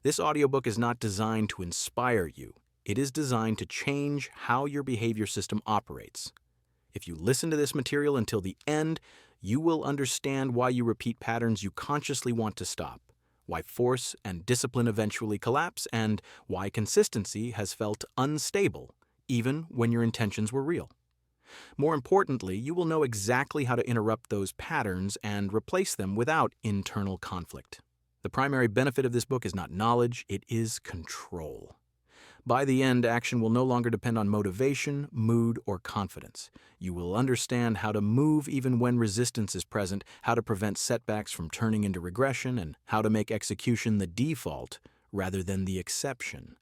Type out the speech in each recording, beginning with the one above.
This audiobook is not designed to inspire you. It is designed to change how your behavior system operates. If you listen to this material until the end, you will understand why you repeat patterns you consciously want to stop, why force and discipline eventually collapse, and why consistency has felt unstable, even when your intentions were real. More importantly, you will know exactly how to interrupt those patterns and replace them without internal conflict. The primary benefit of this book is not knowledge, it is control. By the end, action will no longer depend on motivation, mood, or confidence. You will understand how to move even when resistance is present, how to prevent setbacks from turning into regression, and how to make execution the default rather than the exception.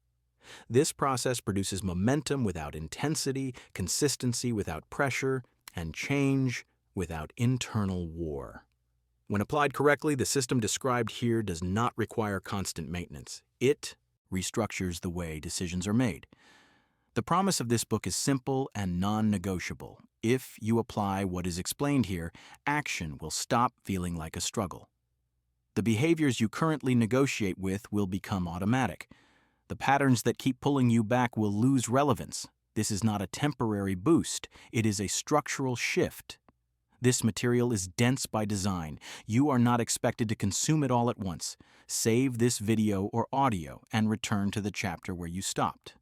This process produces momentum without intensity, consistency without pressure, and change without internal war. When applied correctly, the system described here does not require constant maintenance. It restructures the way decisions are made. The promise of this book is simple and non-negotiable. If you apply what is explained here, action will stop feeling like a struggle. The behaviors you currently negotiate with will become automatic. The patterns that keep pulling you back will lose relevance. This is not a temporary boost. It is a structural shift. This material is dense by design. You are not expected to consume it all at once. Save this video or audio and return to the chapter where you stopped.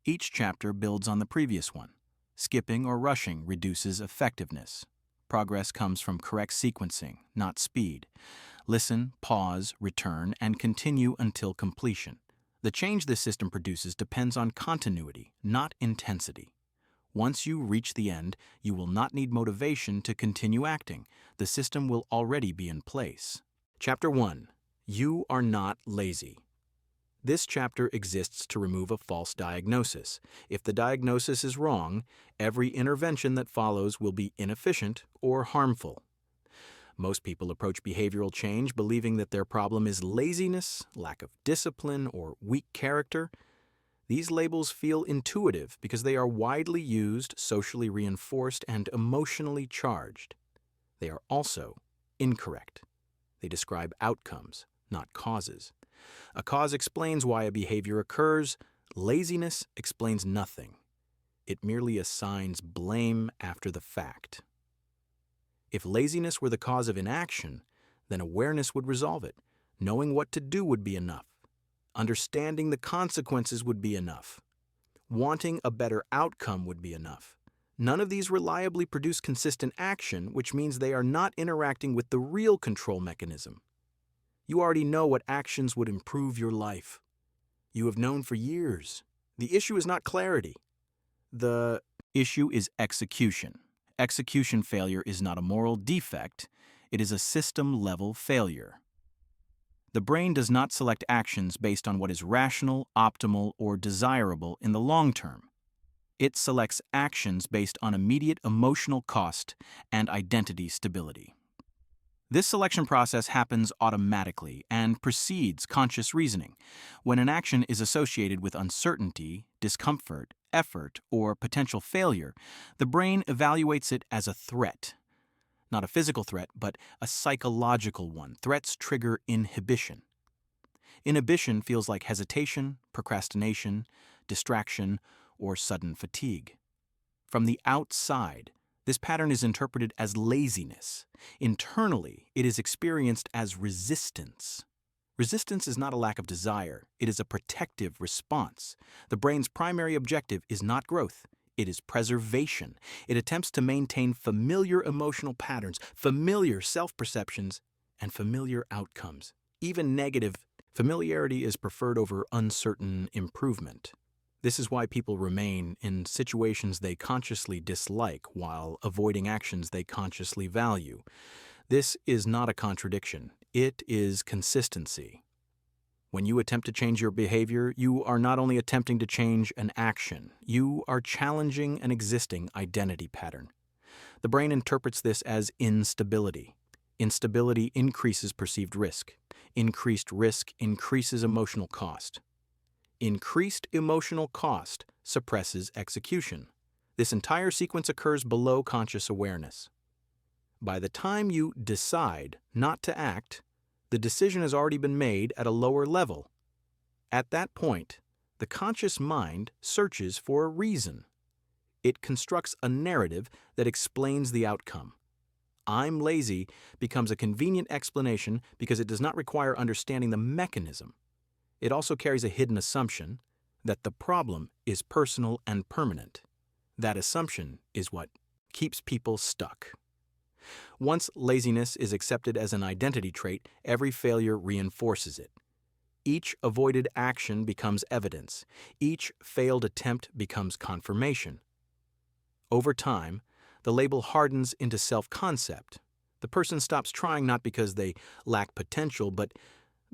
Each chapter builds on the previous one. Skipping or rushing reduces effectiveness. Progress comes from correct sequencing, not speed. Listen, pause, return, and continue until completion. The change this system produces depends on continuity, not intensity. Once you reach the end, you will not need motivation to continue acting. The system will already be in place. Chapter 1. You are not lazy. This chapter exists to remove a false diagnosis. If the diagnosis is wrong, every intervention that follows will be inefficient or harmful. Most people approach behavioral change believing that their problem is laziness, lack of discipline, or weak character. These labels feel intuitive because they are widely used, socially reinforced, and emotionally charged. They are also incorrect. They describe outcomes, not causes. A cause explains why a behavior occurs. Laziness explains nothing. It merely assigns blame after the fact. If laziness were the cause of inaction, then awareness would resolve it. Knowing what to do would be enough. Understanding the consequences would be enough. Wanting a better outcome would be enough. None of these reliably produce consistent action, which means they are not interacting with the real control mechanism. You already know what actions would improve your life. You have known for years. The issue is not clarity. The issue is execution. Execution failure is not a moral defect. It is a system-level failure. The brain does not select actions based on what is rational, optimal, or desirable in the long term. It selects actions based on immediate emotional cost and identity stability. This selection process happens automatically and precedes conscious reasoning. When an action is associated with uncertainty, discomfort, effort, or potential failure, the brain evaluates it as a threat. Not a physical threat, but a psychological one. Threats trigger inhibition. Inhibition feels like hesitation, procrastination, distraction, or sudden fatigue. From the outside, this pattern is interpreted as laziness. Internally, it is experienced as resistance. Resistance is not a lack of desire. It is a protective response. The brain's primary objective is not growth. It is preservation. It attempts to maintain familiar emotional patterns, familiar self-perceptions, and familiar outcomes. Even negative, familiarity is preferred over uncertain improvement. This is why people remain in situations they consciously dislike while avoiding actions they consciously value. This is not a contradiction. It is consistency. When you attempt to change your behavior, you are not only attempting to change an action, you are challenging an existing identity pattern. The brain interprets this as instability. Instability increases perceived risk. Increased risk increases emotional cost. Increased emotional cost suppresses execution. This entire sequence occurs below conscious awareness. By the time you decide not to act, the decision has already been made at a lower level, At that point, the conscious mind searches for a reason. It constructs a narrative that explains the outcome. "I'm lazy" becomes a convenient explanation because it does not require understanding the mechanism. It also carries a hidden assumption that the problem is personal and permanent. That assumption is what keeps people stuck. Once laziness is accepted as an identity trait, every failure reinforces it. Each avoided action becomes evidence. Each failed attempt becomes confirmation. Over time, the label hardens into self-concept. The person stops trying not because they lack potential, but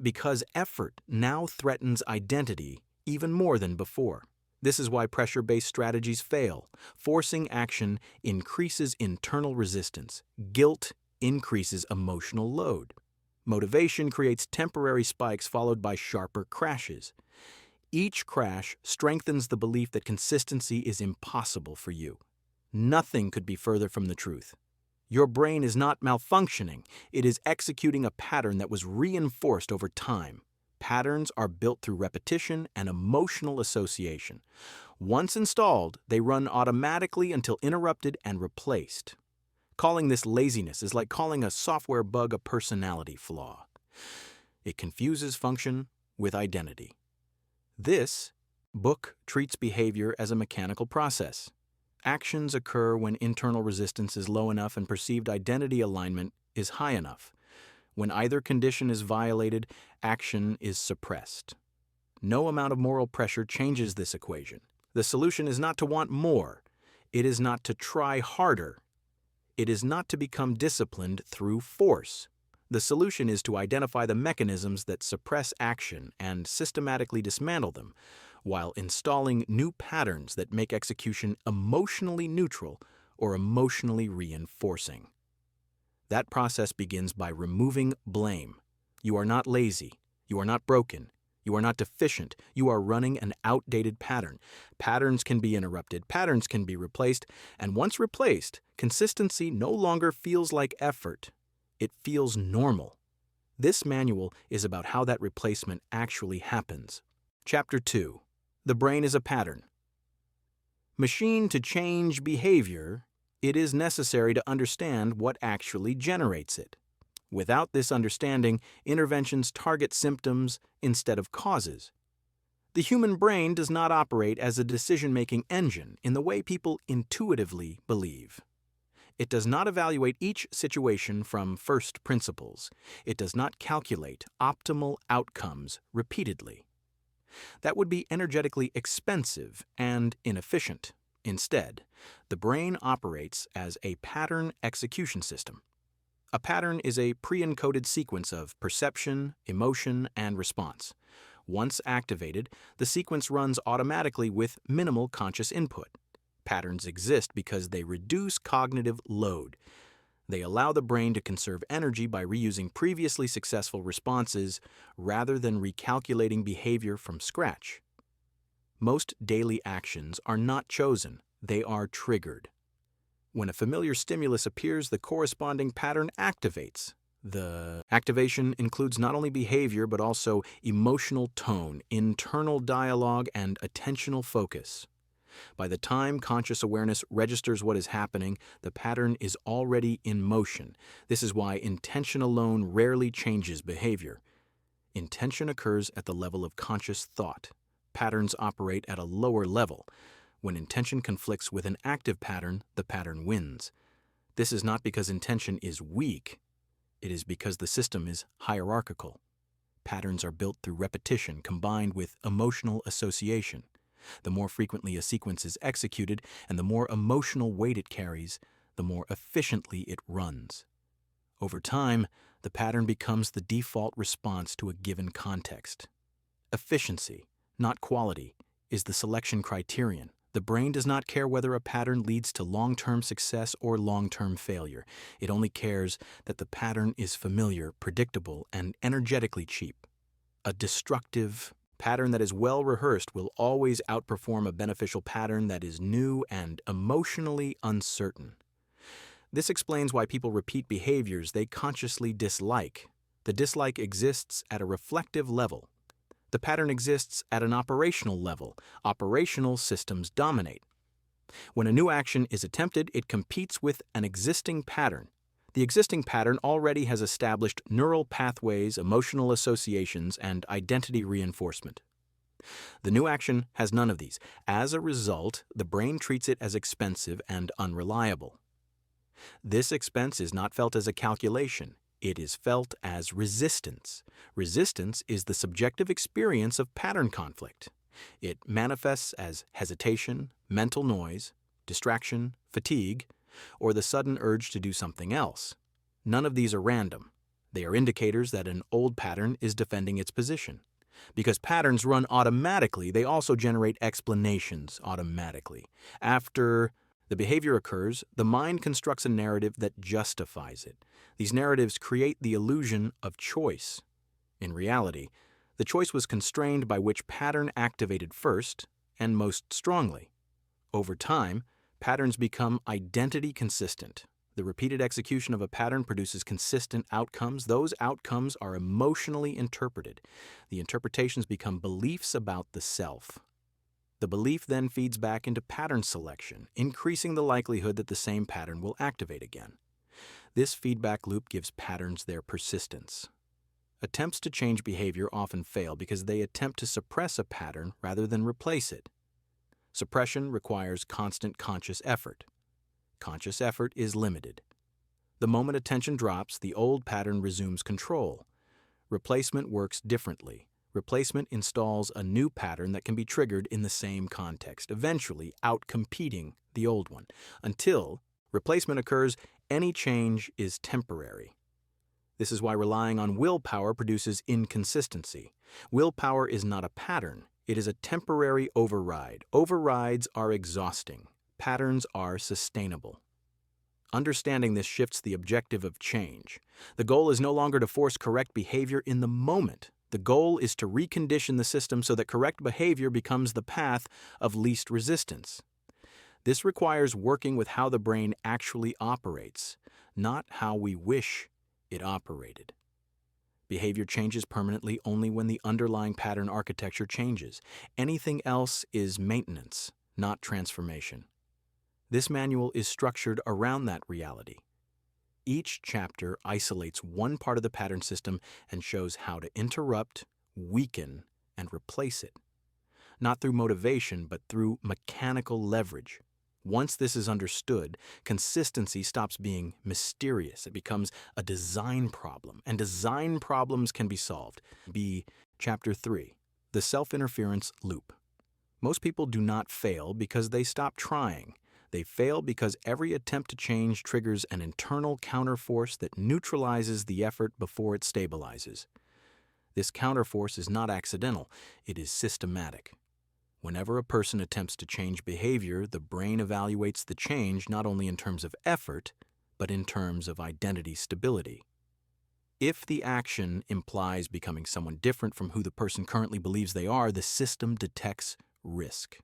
because effort now threatens identity even more than before. This is why pressure-based strategies fail. Forcing action increases internal resistance. Guilt increases emotional load. Motivation creates temporary spikes followed by sharper crashes. Each crash strengthens the belief that consistency is impossible for you. Nothing could be further from the truth. Your brain is not malfunctioning. It is executing a pattern that was reinforced over time. Patterns are built through repetition and emotional association. Once installed, they run automatically until interrupted and replaced. Calling this laziness is like calling a software bug a personality flaw. It confuses function with identity. This book treats behavior as a mechanical process. Actions occur when internal resistance is low enough and perceived identity alignment is high enough. When either condition is violated, action is suppressed. No amount of moral pressure changes this equation. The solution is not to want more. It is not to try harder. It is not to become disciplined through force. The solution is to identify the mechanisms that suppress action and systematically dismantle them, while installing new patterns that make execution emotionally neutral or emotionally reinforcing. That process begins by removing blame. You are not lazy. You are not broken. You are not deficient. You are running an outdated pattern. Patterns can be interrupted. Patterns can be replaced. And once replaced, consistency no longer feels like effort. It feels normal. This manual is about how that replacement actually happens. Chapter 2. The brain is a pattern. Machine to change behavior, it is necessary to understand what actually generates it. Without this understanding, interventions target symptoms instead of causes. The human brain does not operate as a decision-making engine in the way people intuitively believe. It does not evaluate each situation from first principles. It does not calculate optimal outcomes repeatedly. That would be energetically expensive and inefficient. Instead, the brain operates as a pattern execution system. A pattern is a pre-encoded sequence of perception, emotion, and response. Once activated, the sequence runs automatically with minimal conscious input. Patterns exist because they reduce cognitive load. They allow the brain to conserve energy by reusing previously successful responses rather than recalculating behavior from scratch. Most daily actions are not chosen, they are triggered. When a familiar stimulus appears, the corresponding pattern activates. The activation includes not only behavior but also emotional tone, internal dialogue, and attentional focus. By the time conscious awareness registers what is happening, the pattern is already in motion. This is why intention alone rarely changes behavior. Intention occurs at the level of conscious thought. Patterns operate at a lower level. When intention conflicts with an active pattern, the pattern wins. This is not because intention is weak. It is because the system is hierarchical. Patterns are built through repetition combined with emotional association. The more frequently a sequence is executed and the more emotional weight it carries, the more efficiently it runs. Over time, the pattern becomes the default response to a given context. Efficiency, not quality, is the selection criterion. The brain does not care whether a pattern leads to long-term success or long-term failure. It only cares that the pattern is familiar, predictable, and energetically cheap. A destructive pattern that is well rehearsed will always outperform a beneficial pattern that is new and emotionally uncertain. This explains why people repeat behaviors they consciously dislike. The dislike exists at a reflective level. The pattern exists at an operational level. Operational systems dominate. When a new action is attempted, it competes with an existing pattern. The existing pattern already has established neural pathways, emotional associations, and identity reinforcement. The new action has none of these. As a result, the brain treats it as expensive and unreliable. This expense is not felt as a calculation. It is felt as resistance. Resistance is the subjective experience of pattern conflict. It manifests as hesitation, mental noise, distraction, fatigue, or the sudden urge to do something else. None of these are random. They are indicators that an old pattern is defending its position. Because patterns run automatically, they also generate explanations automatically. After the behavior occurs, the mind constructs a narrative that justifies it. These narratives create the illusion of choice. In reality, the choice was constrained by which pattern activated first and most strongly. Over time, patterns become identity consistent. The repeated execution of a pattern produces consistent outcomes. Those outcomes are emotionally interpreted. The interpretations become beliefs about the self. The belief then feeds back into pattern selection, increasing the likelihood that the same pattern will activate again. This feedback loop gives patterns their persistence. Attempts to change behavior often fail because they attempt to suppress a pattern rather than replace it. Suppression requires constant conscious effort. Conscious effort is limited. The moment attention drops, the old pattern resumes control. Replacement works differently. Replacement installs a new pattern that can be triggered in the same context, eventually outcompeting the old one. Until replacement occurs, any change is temporary. This is why relying on willpower produces inconsistency. Willpower is not a pattern. It is a temporary override. Overrides are exhausting. Patterns are sustainable. Understanding this shifts the objective of change. The goal is no longer to force correct behavior in the moment. The goal is to recondition the system so that correct behavior becomes the path of least resistance. This requires working with how the brain actually operates, not how we wish it operated. Behavior changes permanently only when the underlying pattern architecture changes. Anything else is maintenance, not transformation. This manual is structured around that reality. Each chapter isolates one part of the pattern system and shows how to interrupt, weaken, and replace it. Not through motivation, but through mechanical leverage. Once this is understood, consistency stops being mysterious. It becomes a design problem, and design problems can be solved. Chapter 3, The Self-Interference Loop. Most people do not fail because they stop trying. They fail because every attempt to change triggers an internal counterforce that neutralizes the effort before it stabilizes. This counterforce is not accidental, it is systematic. Whenever a person attempts to change behavior, the brain evaluates the change not only in terms of effort, but in terms of identity stability. If the action implies becoming someone different from who the person currently believes they are, the system detects risk.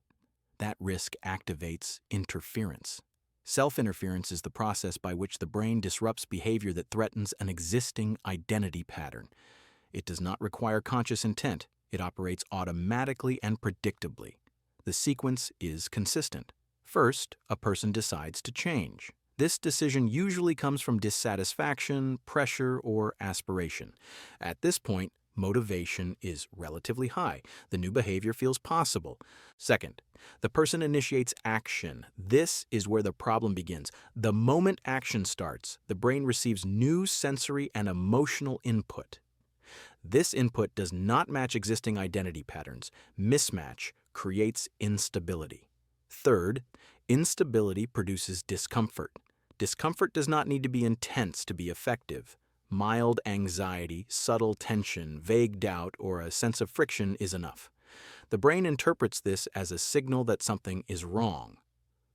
That risk activates interference. Self-interference is the process by which the brain disrupts behavior that threatens an existing identity pattern. It does not require conscious intent. It operates automatically and predictably. The sequence is consistent. First, a person decides to change. This decision usually comes from dissatisfaction, pressure, or aspiration. At this point, motivation is relatively high. The new behavior feels possible. Second, the person initiates action. This is where the problem begins. The moment action starts, the brain receives new sensory and emotional input. This input does not match existing identity patterns. Mismatch creates instability. Third, instability produces discomfort. Discomfort does not need to be intense to be effective. Mild anxiety, subtle tension, vague doubt, or a sense of friction is enough. The brain interprets this as a signal that something is wrong.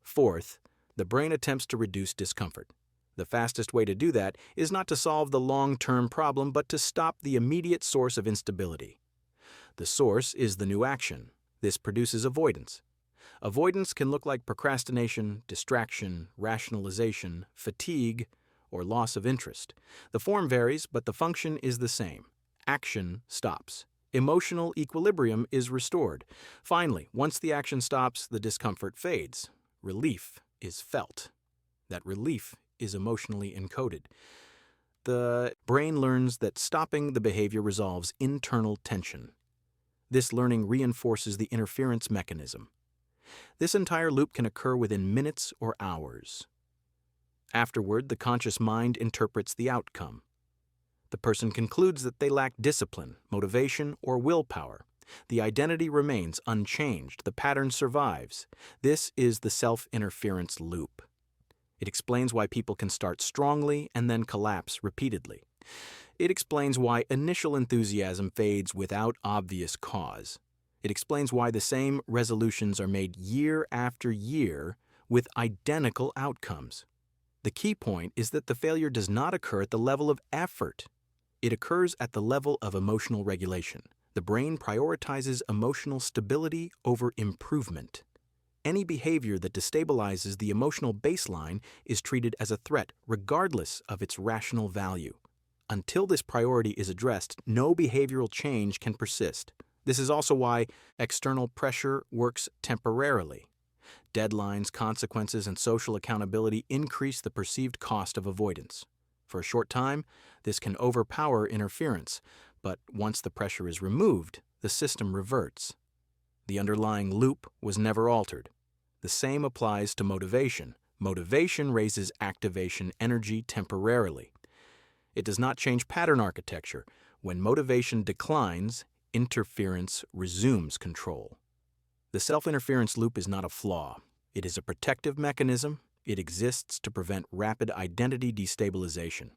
Fourth, the brain attempts to reduce discomfort. The fastest way to do that is not to solve the long-term problem, but to stop the immediate source of instability. The source is the new action. This produces avoidance. Avoidance can look like procrastination, distraction, rationalization, fatigue, or loss of interest. The form varies, but the function is the same. Action stops. Emotional equilibrium is restored. Finally, once the action stops, the discomfort fades. Relief is felt. That relief is emotionally encoded. The brain learns that stopping the behavior resolves internal tension. This learning reinforces the interference mechanism. This entire loop can occur within minutes or hours. Afterward, the conscious mind interprets the outcome. The person concludes that they lack discipline, motivation, or willpower. The identity remains unchanged. The pattern survives. This is the self-interference loop. It explains why people can start strongly and then collapse repeatedly. It explains why initial enthusiasm fades without obvious cause. It explains why the same resolutions are made year after year with identical outcomes. The key point is that the failure does not occur at the level of effort. It occurs at the level of emotional regulation. The brain prioritizes emotional stability over improvement. Any behavior that destabilizes the emotional baseline is treated as a threat, regardless of its rational value. Until this priority is addressed, no behavioral change can persist. This is also why external pressure works temporarily. Deadlines, consequences, and social accountability increase the perceived cost of avoidance. For a short time, this can overpower interference, but once the pressure is removed, the system reverts. The underlying loop was never altered. The same applies to motivation. Motivation raises activation energy temporarily. It does not change pattern architecture. When motivation declines, interference resumes control. The self-interference loop is not a flaw. It is a protective mechanism. It exists to prevent rapid identity destabilization.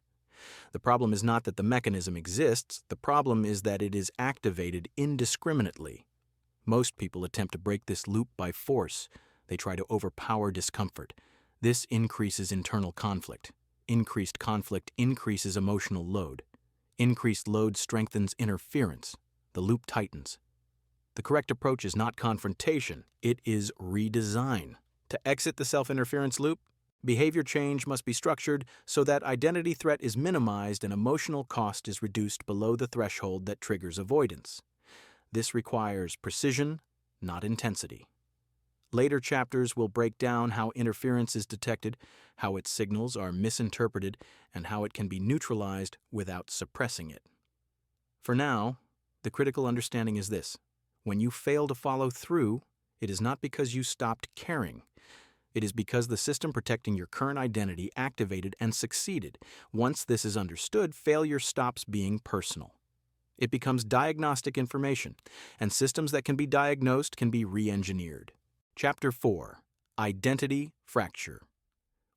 The problem is not that the mechanism exists. The problem is that it is activated indiscriminately. Most people attempt to break this loop by force. They try to overpower discomfort. This increases internal conflict. Increased conflict increases emotional load. Increased load strengthens interference. The loop tightens. The correct approach is not confrontation. It is redesign. To exit the self-interference loop, behavior change must be structured so that identity threat is minimized and emotional cost is reduced below the threshold that triggers avoidance. This requires precision, not intensity. Later chapters will break down how interference is detected, how its signals are misinterpreted, and how it can be neutralized without suppressing it. For now, the critical understanding is this: when you fail to follow through, it is not because you stopped caring. It is because the system protecting your current identity activated and succeeded. Once this is understood, failure stops being personal. It becomes diagnostic information, and systems that can be diagnosed can be re-engineered. Chapter 4: Identity Fracture.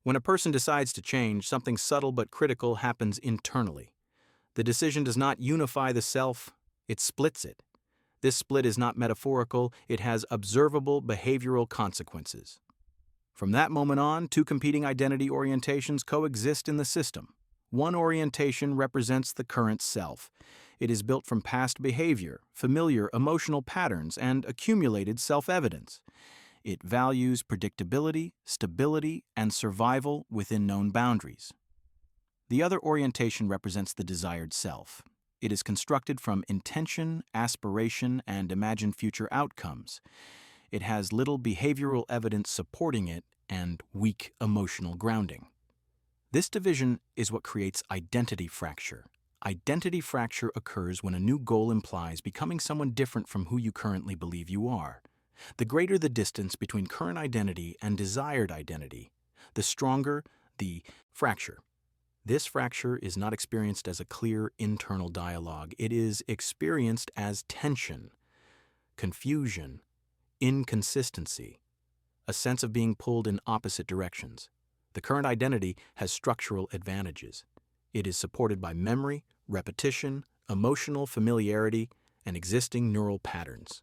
When a person decides to change, something subtle but critical happens internally. The decision does not unify the self, it splits it. This split is not metaphorical, it has observable behavioral consequences. From that moment on, two competing identity orientations coexist in the system. One orientation represents the current self. It is built from past behavior, familiar emotional patterns, and accumulated self-evidence. It values predictability, stability, and survival within known boundaries. The other orientation represents the desired self. It is constructed from intention, aspiration, and imagined future outcomes. It has little behavioral evidence supporting it and weak emotional grounding. This division is what creates identity fracture. Identity fracture occurs when a new goal implies becoming someone different from who you currently believe you are. The greater the distance between current identity and desired identity, the stronger the fracture. This fracture is not experienced as a clear internal dialogue. It is experienced as tension, confusion, inconsistency, a sense of being pulled in opposite directions. The current identity has structural advantages. It is supported by memory, repetition, emotional familiarity, and existing neural patterns.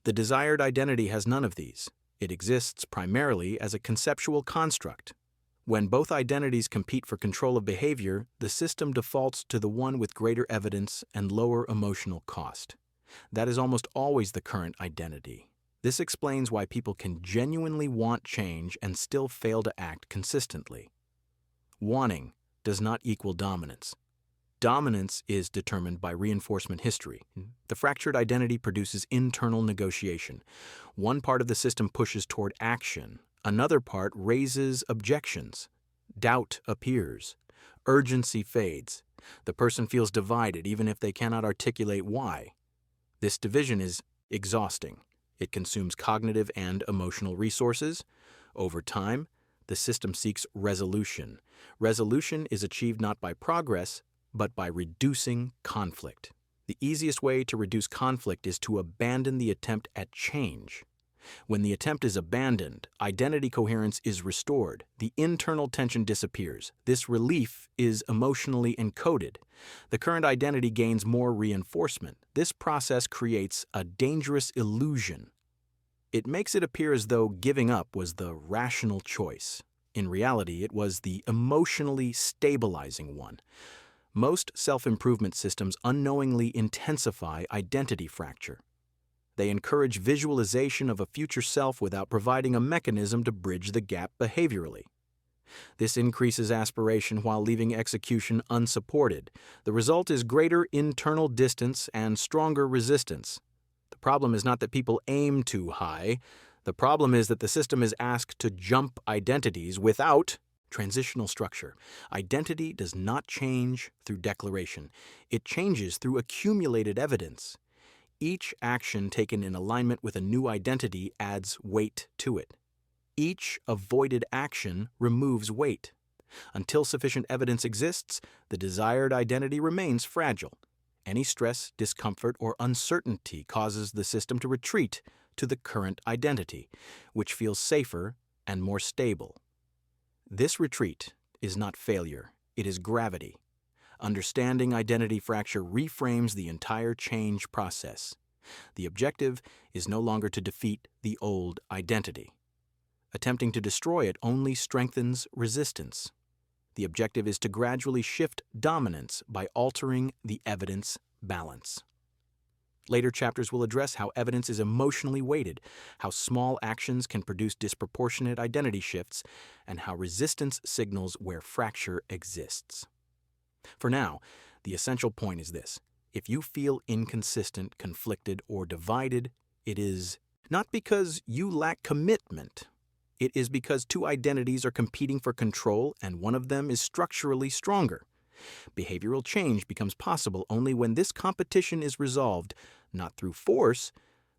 The desired identity has none of these. It exists primarily as a conceptual construct. When both identities compete for control of behavior, the system defaults to the one with greater evidence and lower emotional cost. That is almost always the current identity. This explains why people can genuinely want change and still fail to act consistently. Wanting does not equal dominance. Dominance is determined by reinforcement history. The fractured identity produces internal negotiation. One part of the system pushes toward action. Another part raises objections. Doubt appears. Urgency fades. The person feels divided even if they cannot articulate why. This division is exhausting. It consumes cognitive and emotional resources. Over time, the system seeks resolution. Resolution is achieved not by progress, but by reducing conflict. The easiest way to reduce conflict is to abandon the attempt at change. When the attempt is abandoned, identity coherence is restored. The internal tension disappears. This relief is emotionally encoded. The current identity gains more reinforcement. This process creates a dangerous illusion. It makes it appear as though giving up was the rational choice. In reality, it was the emotionally stabilizing one. Most self-improvement systems unknowingly intensify identity fracture. They encourage visualization of a future self without providing a mechanism to bridge the gap behaviorally. This increases aspiration while leaving execution unsupported. The result is greater internal distance and stronger resistance. The problem is not that people aim too high. The problem is that the system is asked to jump identities without transitional structure. Identity does not change through declaration. It changes through accumulated evidence. Each action taken in alignment with a new identity adds weight to it. Each avoided action removes weight. Until sufficient evidence exists, the desired identity remains fragile. Any stress, discomfort, or uncertainty causes the system to retreat to the current identity, which feels safer and more stable. This retreat is not failure, it is gravity. Understanding identity fracture reframes the entire change process. The objective is no longer to defeat the old identity. Attempting to destroy it only strengthens resistance. The objective is to gradually shift dominance by altering the evidence balance. Later chapters will address how evidence is emotionally weighted, how small actions can produce disproportionate identity shifts, and how resistance signals where fracture exists. For now, the essential point is this. If you feel inconsistent, conflicted, or divided, it is not because you lack commitment. It is because two identities are competing for control and one of them is structurally stronger. Behavioral change becomes possible only when this competition is resolved, not through force,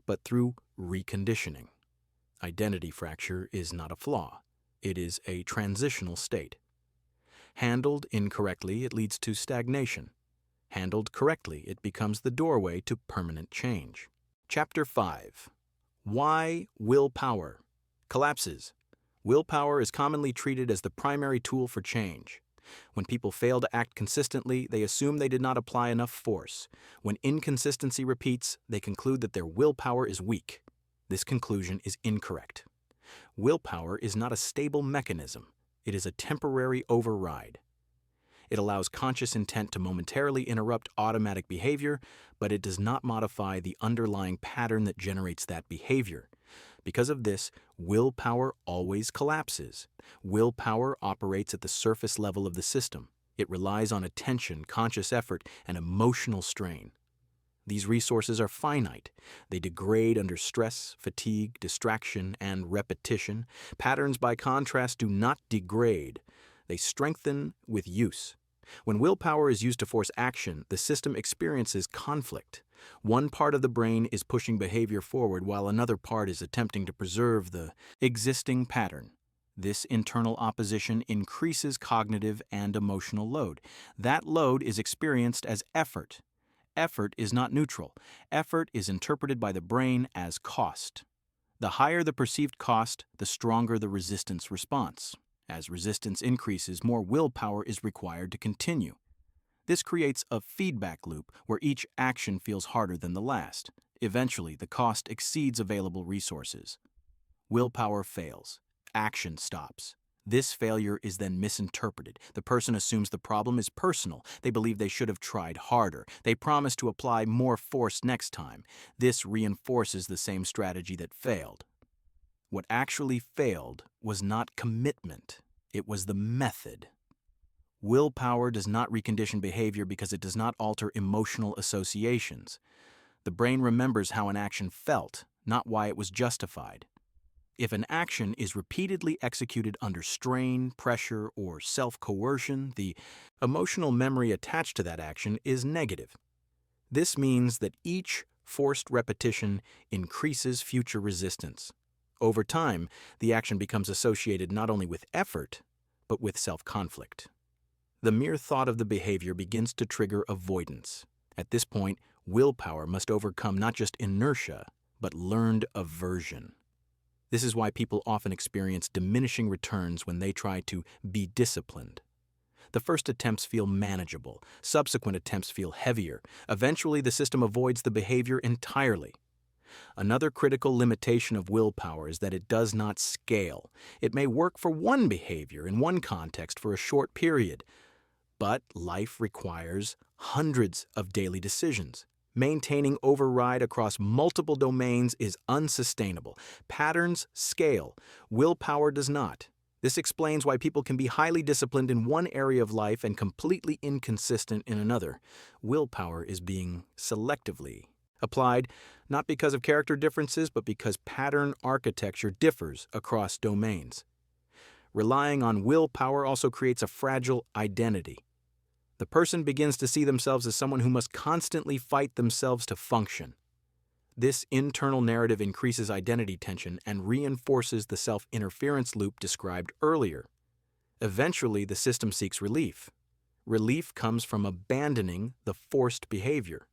but through reconditioning. Identity fracture is not a flaw. It is a transitional state. Handled incorrectly, it leads to stagnation. Handled correctly, it becomes the doorway to permanent change. Chapter 5. Why willpower collapses. Willpower is commonly treated as the primary tool for change. When people fail to act consistently, they assume they did not apply enough force. When inconsistency repeats, they conclude that their willpower is weak. This conclusion is incorrect. Willpower is not a stable mechanism. It is a temporary override. It allows conscious intent to momentarily interrupt automatic behavior, but it does not modify the underlying pattern that generates that behavior. Because of this, willpower always collapses. Willpower operates at the surface level of the system. It relies on attention, conscious effort, and emotional strain. These resources are finite. They degrade under stress, fatigue, distraction, and repetition. Patterns, by contrast, do not degrade. They strengthen with use. When willpower is used to force action, the system experiences conflict. One part of the brain is pushing behavior forward while another part is attempting to preserve the existing pattern. This internal opposition increases cognitive and emotional load. That load is experienced as effort. Effort is not neutral. Effort is interpreted by the brain as cost. The higher the perceived cost, the stronger the resistance response. As resistance increases, more willpower is required to continue. This creates a feedback loop where each action feels harder than the last. Eventually, the cost exceeds available resources. Willpower fails. Action stops. This failure is then misinterpreted. The person assumes the problem is personal. They believe they should have tried harder. They promise to apply more force next time. This reinforces the same strategy that failed. What actually failed was not commitment. It was the method. Willpower does not recondition behavior because it does not alter emotional associations. The brain remembers how an action felt, not why it was justified. If an action is repeatedly executed under strain, pressure, or self-coercion, the emotional memory attached to that action is negative. This means that each forced repetition increases future resistance. Over time, the action becomes associated not only with effort, but with self-conflict. The mere thought of the behavior begins to trigger avoidance. At this point, willpower must overcome not just inertia, but learned aversion. This is why people often experience diminishing returns when they try to be disciplined. The first attempts feel manageable, subsequent attempts feel heavier. Eventually, the system avoids the behavior entirely. Another critical limitation of willpower is that it does not scale. It may work for one behavior in one context for a short period, but life requires hundreds of daily decisions. Maintaining override across multiple domains is unsustainable. Patterns scale. Willpower does not. This explains why people can be highly disciplined in one area of life and completely inconsistent in another. Willpower is being selectively applied, not because of character differences, but because pattern architecture differs across domains. Relying on willpower also creates a fragile identity. The person begins to see themselves as someone who must constantly fight themselves to function. This internal narrative increases identity tension and reinforces the self-interference loop described earlier. Eventually, the system seeks relief. Relief comes from abandoning the forced behavior.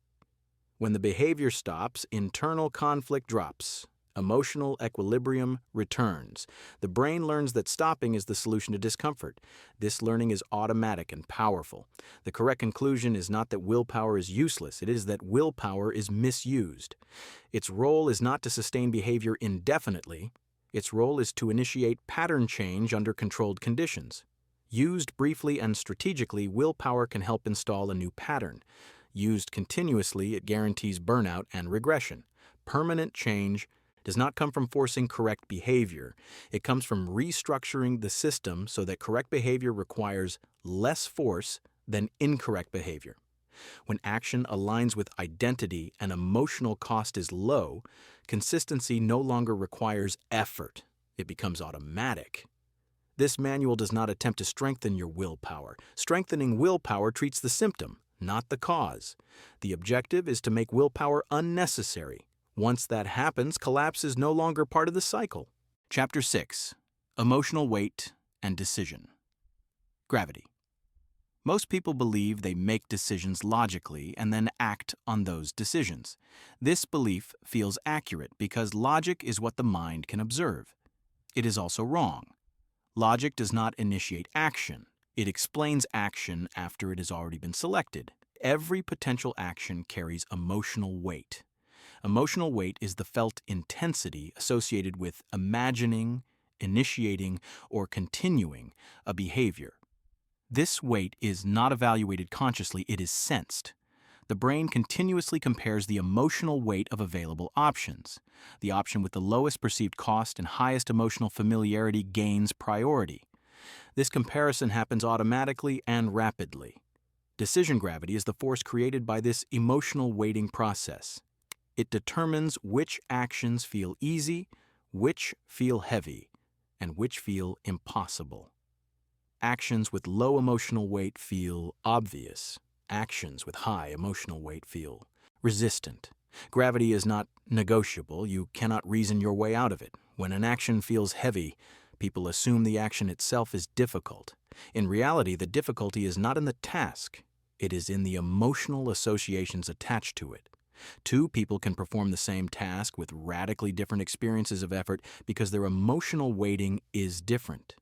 When the behavior stops, internal conflict drops. Emotional equilibrium returns. The brain learns that stopping is the solution to discomfort. This learning is automatic and powerful. The correct conclusion is not that willpower is useless, it is that willpower is misused. Its role is not to sustain behavior indefinitely. Its role is to initiate pattern change under controlled conditions. Used briefly and strategically, willpower can help install a new pattern. Used continuously, it guarantees burnout and regression. Permanent change does not come from forcing correct behavior. It comes from restructuring the system so that correct behavior requires less force than incorrect behavior. When action aligns with identity and emotional cost is low, consistency no longer requires effort. It becomes automatic. This manual does not attempt to strengthen your willpower. Strengthening willpower treats the symptom, not the cause. The objective is to make willpower unnecessary. Once that happens, collapse is no longer part of the cycle. Chapter 6. Emotional Weight and Decision. Gravity. Most people believe they make decisions logically and then act on those decisions. This belief feels accurate because logic is what the mind can observe. It is also wrong. Logic does not initiate action. It explains action after it has already been selected. Every potential action carries emotional weight. Emotional weight is the felt intensity associated with imagining, initiating, or continuing a behavior. This weight is not evaluated consciously, it is sensed. The brain continuously compares the emotional weight of available options. The option with the lowest perceived cost and highest emotional familiarity gains priority. This comparison happens automatically and rapidly. Decision gravity is the force created by this emotional weighting process. It determines which actions feel easy, which feel heavy, and which feel impossible. Actions with low emotional weight feel obvious. Actions with high emotional weight feel resistant. Gravity is not negotiable. You cannot reason your way out of it. When an action feels heavy, people assume the action itself is difficult. In reality, the difficulty is not in the task. It is in the emotional associations attached to it. Two people can perform the same task with radically different experiences of effort because their emotional weighting is different.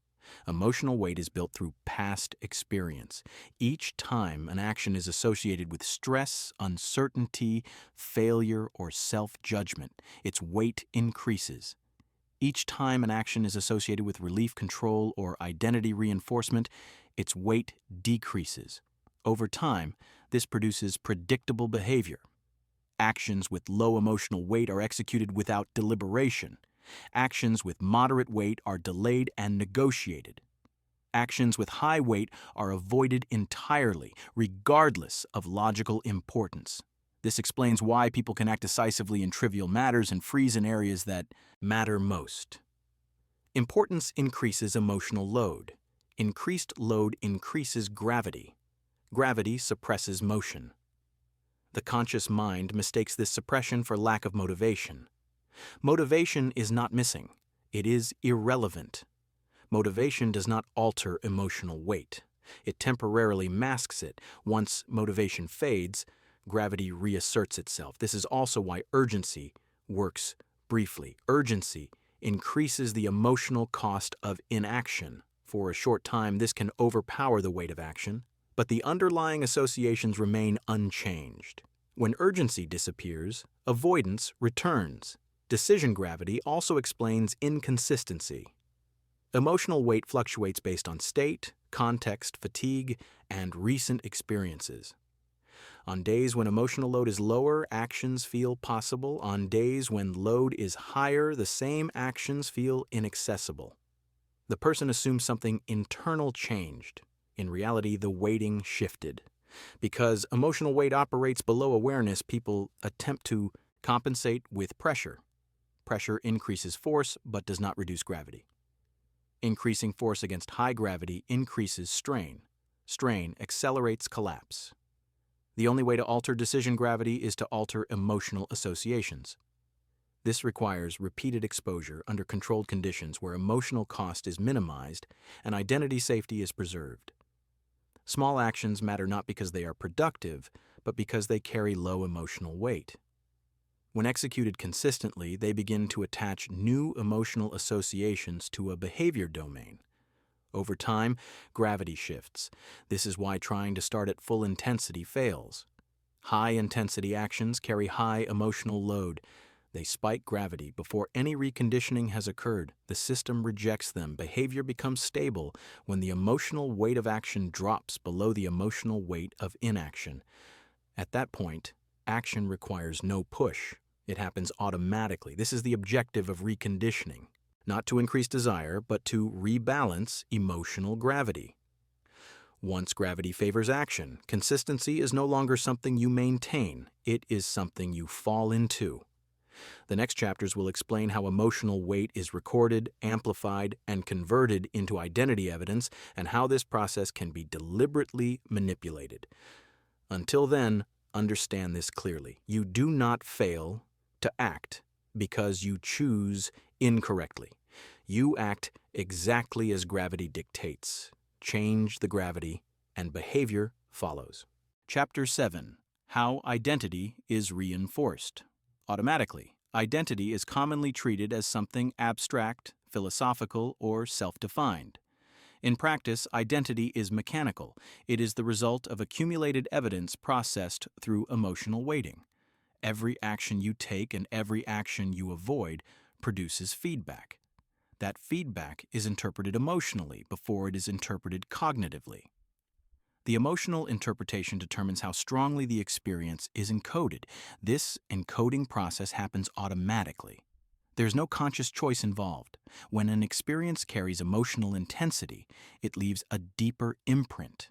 Emotional weight is built through past experience. Each time an action is associated with stress, uncertainty, failure, or self-judgment, its weight increases. Each time an action is associated with relief control or identity reinforcement, its weight decreases. Over time, this produces predictable behavior. Actions with low emotional weight are executed without deliberation. Actions with moderate weight are delayed and negotiated. Actions with high weight are avoided entirely, regardless of logical importance. This explains why people can act decisively in trivial matters and freeze in areas that matter most. Importance increases emotional load. Increased load increases gravity. Gravity suppresses motion. The conscious mind mistakes this suppression for lack of motivation. Motivation is not missing. It is irrelevant. Motivation does not alter emotional weight. It temporarily masks it. Once motivation fades, gravity reasserts itself. This is also why urgency works briefly. Urgency increases the emotional cost of inaction. For a short time, this can overpower the weight of action, but the underlying associations remain unchanged. When urgency disappears, avoidance returns. Decision gravity also explains inconsistency. Emotional weight fluctuates based on state, context, fatigue, and recent experiences. On days when emotional load is lower, actions feel possible. On days when load is higher, the same actions feel inaccessible. The person assumes something internal changed. In reality, the weighting shifted. Because emotional weight operates below awareness, people attempt to compensate with pressure. Pressure increases force but does not reduce gravity. Increasing force against high gravity increases strain. Strain accelerates collapse. The only way to alter decision gravity is to alter emotional associations. This requires repeated exposure under controlled conditions where emotional cost is minimized and identity safety is preserved. Small actions matter not because they are productive, but because they carry low emotional weight. When executed consistently, they begin to attach new emotional associations to a behavior domain. Over time, gravity shifts. This is why trying to start at full intensity fails. High-intensity actions carry high emotional load. They spike gravity. Before any reconditioning has occurred, the system rejects them. Behavior becomes stable when the emotional weight of action drops below the emotional weight of inaction. At that point, action requires no push. It happens automatically. This is the objective of reconditioning, not to increase desire, but to rebalance emotional gravity. Once gravity favors action, consistency is no longer something you maintain. It is something you fall into. The next chapters will explain how emotional weight is recorded, amplified, and converted into identity evidence, and how this process can be deliberately manipulated. Until then, understand this clearly. You do not fail to act because you choose incorrectly. You act exactly as gravity dictates. Change the gravity, and behavior follows. Chapter 7. How Identity is Reinforced. Automatically, identity is commonly treated as something abstract, philosophical, or self-defined. In practice, identity is mechanical. It is the result of accumulated evidence processed through emotional weighting. Every action you take and every action you avoid produces feedback. That feedback is interpreted emotionally before it is interpreted cognitively. The emotional interpretation determines how strongly the experience is encoded. This encoding process happens automatically. There's no conscious choice involved. When an experience carries emotional intensity, it leaves a deeper imprint.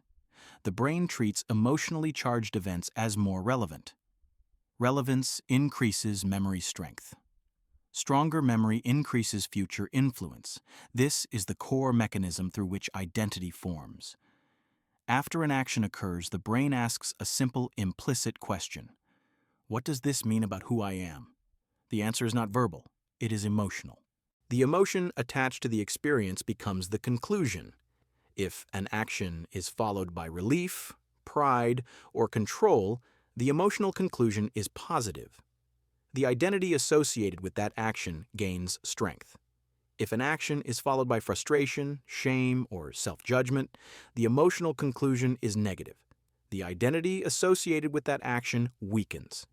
The brain treats emotionally charged events as more relevant. Relevance increases memory strength. Stronger memory increases future influence. This is the core mechanism through which identity forms. After an action occurs, the brain asks a simple implicit question. What does this mean about who I am? The answer is not verbal, it is emotional. The emotion attached to the experience becomes the conclusion. If an action is followed by relief, pride, or control, the emotional conclusion is positive. The identity associated with that action gains strength. If an action is followed by frustration, shame, or self-judgment, the emotional conclusion is negative. The identity associated with that action weakens.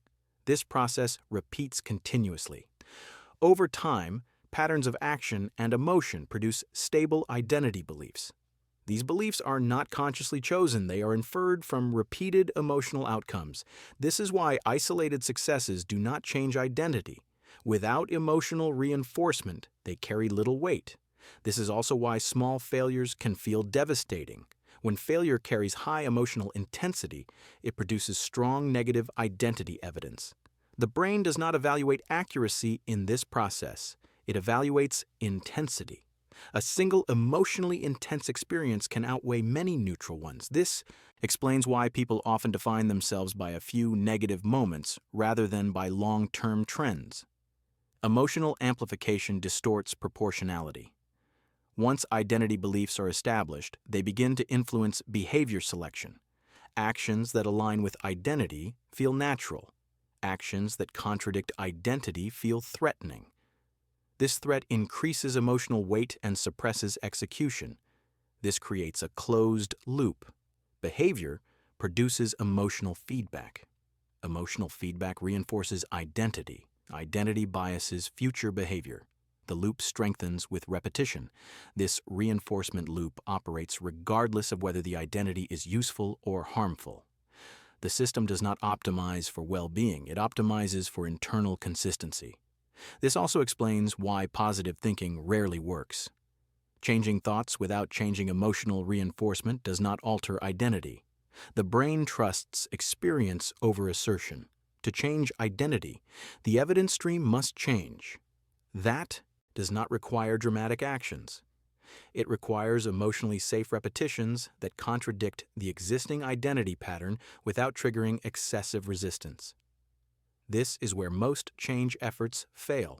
This process repeats continuously. Over time, patterns of action and emotion produce stable identity beliefs. These beliefs are not consciously chosen. They are inferred from repeated emotional outcomes. This is why isolated successes do not change identity. Without emotional reinforcement, they carry little weight. This is also why small failures can feel devastating. When failure carries high emotional intensity, it produces strong negative identity evidence. The brain does not evaluate accuracy in this process. It evaluates intensity. A single emotionally intense experience can outweigh many neutral ones. This explains why people often define themselves by a few negative moments rather than by long-term trends. Emotional amplification distorts proportionality. Once identity beliefs are established, they begin to influence behavior selection. Actions that align with identity feel natural. Actions that contradict identity feel threatening. This threat increases emotional weight and suppresses execution. This creates a closed loop. Behavior produces emotional feedback. Emotional feedback reinforces identity. Identity biases future behavior. The loop strengthens with repetition. This reinforcement loop operates regardless of whether the identity is useful or harmful. The system does not optimize for well-being, it optimizes for internal consistency. This also explains why positive thinking rarely works. Changing thoughts without changing emotional reinforcement does not alter identity. The brain trusts experience over assertion. To change identity, the evidence stream must change. That does not require dramatic actions. It requires emotionally safe repetitions that contradict the existing identity pattern without triggering excessive resistance. This is where most change efforts fail.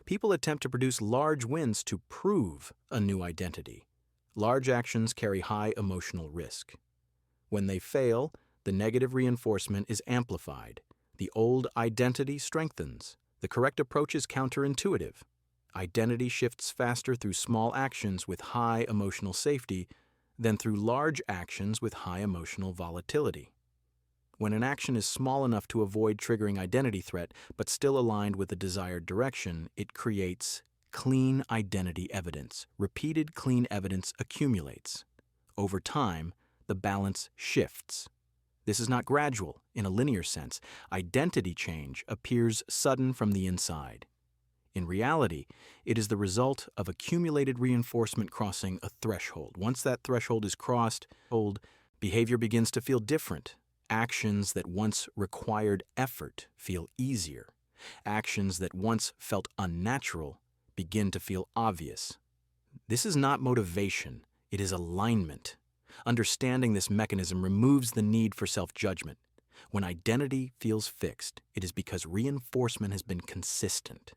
People attempt to produce large wins to prove a new identity. Large actions carry high emotional risk. When they fail, the negative reinforcement is amplified. The old identity strengthens. The correct approach is counterintuitive. Identity shifts faster through small actions with high emotional safety than through large actions with high emotional volatility. When an action is small enough to avoid triggering identity threat but still aligned with the desired direction, it creates clean identity evidence. Repeated clean evidence accumulates. Over time, the balance shifts. This is not gradual in a linear sense. Identity change appears sudden from the inside. In reality, it is the result of accumulated reinforcement crossing a threshold. Once that threshold is crossed, behavior begins to feel different. Actions that once required effort feel easier. Actions that once felt unnatural begin to feel obvious. This is not motivation, it is alignment. Understanding this mechanism removes the need for self-judgment. When identity feels fixed, it is because reinforcement has been consistent.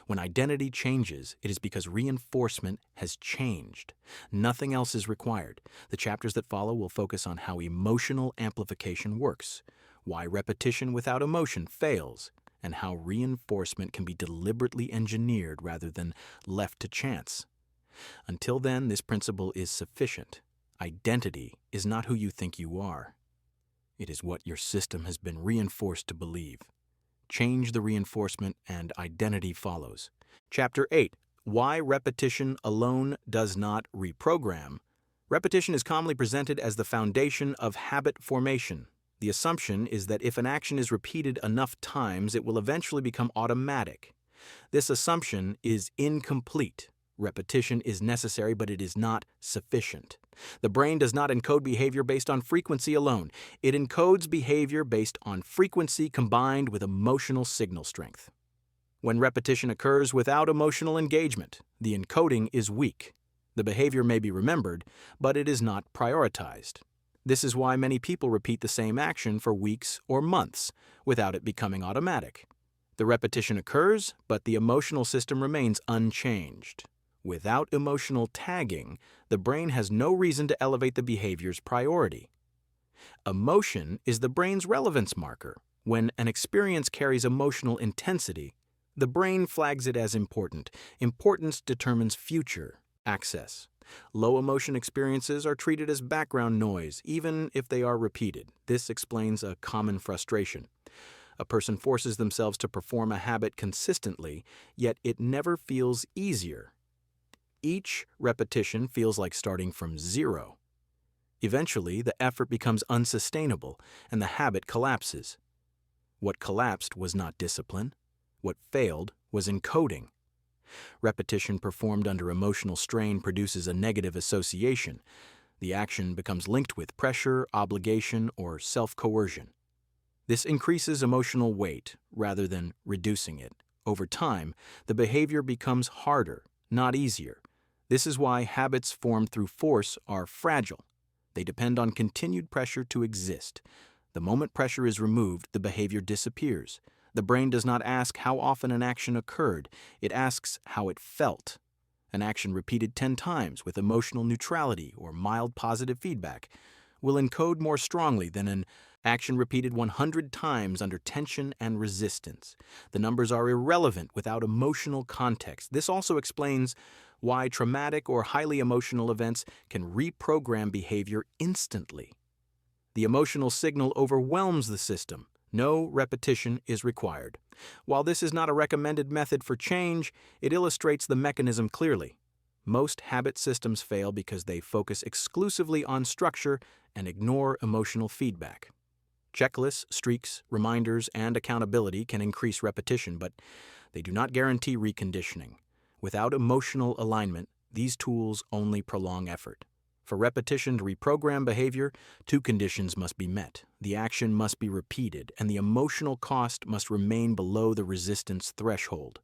When identity changes, it is because reinforcement has changed. Nothing else is required. The chapters that follow will focus on how emotional amplification works, why repetition without emotion fails, and how reinforcement can be deliberately engineered rather than left to chance. Until then, this principle is sufficient. Identity is not who you think you are. It is what your system has been reinforced to believe. Change the reinforcement and identity follows. Chapter 8. Why repetition alone does not reprogram. Repetition is commonly presented as the foundation of habit formation. The assumption is that if an action is repeated enough times, it will eventually become automatic. This assumption is incomplete. Repetition is necessary, but it is not sufficient. The brain does not encode behavior based on frequency alone. It encodes behavior based on frequency combined with emotional signal strength. When repetition occurs without emotional engagement, the encoding is weak. The behavior may be remembered, but it is not prioritized. This is why many people repeat the same action for weeks or months without it becoming automatic. The repetition occurs, but the emotional system remains unchanged. Without emotional tagging, the brain has no reason to elevate the behavior's priority. Emotion is the brain's relevance marker. When an experience carries emotional intensity, the brain flags it as important. Importance determines future access. Low emotion experiences are treated as background noise, even if they are repeated. This explains a common frustration. A person forces themselves to perform a habit consistently, yet it never feels easier. Each repetition feels like starting from zero. Eventually, the effort becomes unsustainable and the habit collapses. What collapsed was not discipline. What failed was encoding. Repetition performed under emotional strain produces a negative association. The action becomes linked with pressure, obligation, or self-coercion. This increases emotional weight rather than reducing it. Over time, the behavior becomes harder, not easier. This is why habits formed through force are fragile. They depend on continued pressure to exist. The moment pressure is removed, the behavior disappears. The brain does not ask how often an action occurred, it asks how it felt. An action repeated 10 times with emotional neutrality or mild positive feedback will encode more strongly than an action repeated 100 times under tension and resistance. The numbers are irrelevant without emotional context. This also explains why traumatic or highly emotional events can reprogram behavior instantly. The emotional signal overwhelms the system. No repetition is required. While this is not a recommended method for change, it illustrates the mechanism clearly. Most habit systems fail because they focus exclusively on structure and ignore emotional feedback. Checklists, streaks, reminders, and accountability can increase repetition, but they do not guarantee reconditioning. Without emotional alignment, these tools only prolong effort. For repetition to reprogram behavior, 2 conditions must be met. The action must be repeated, and the emotional cost must remain below the resistance threshold.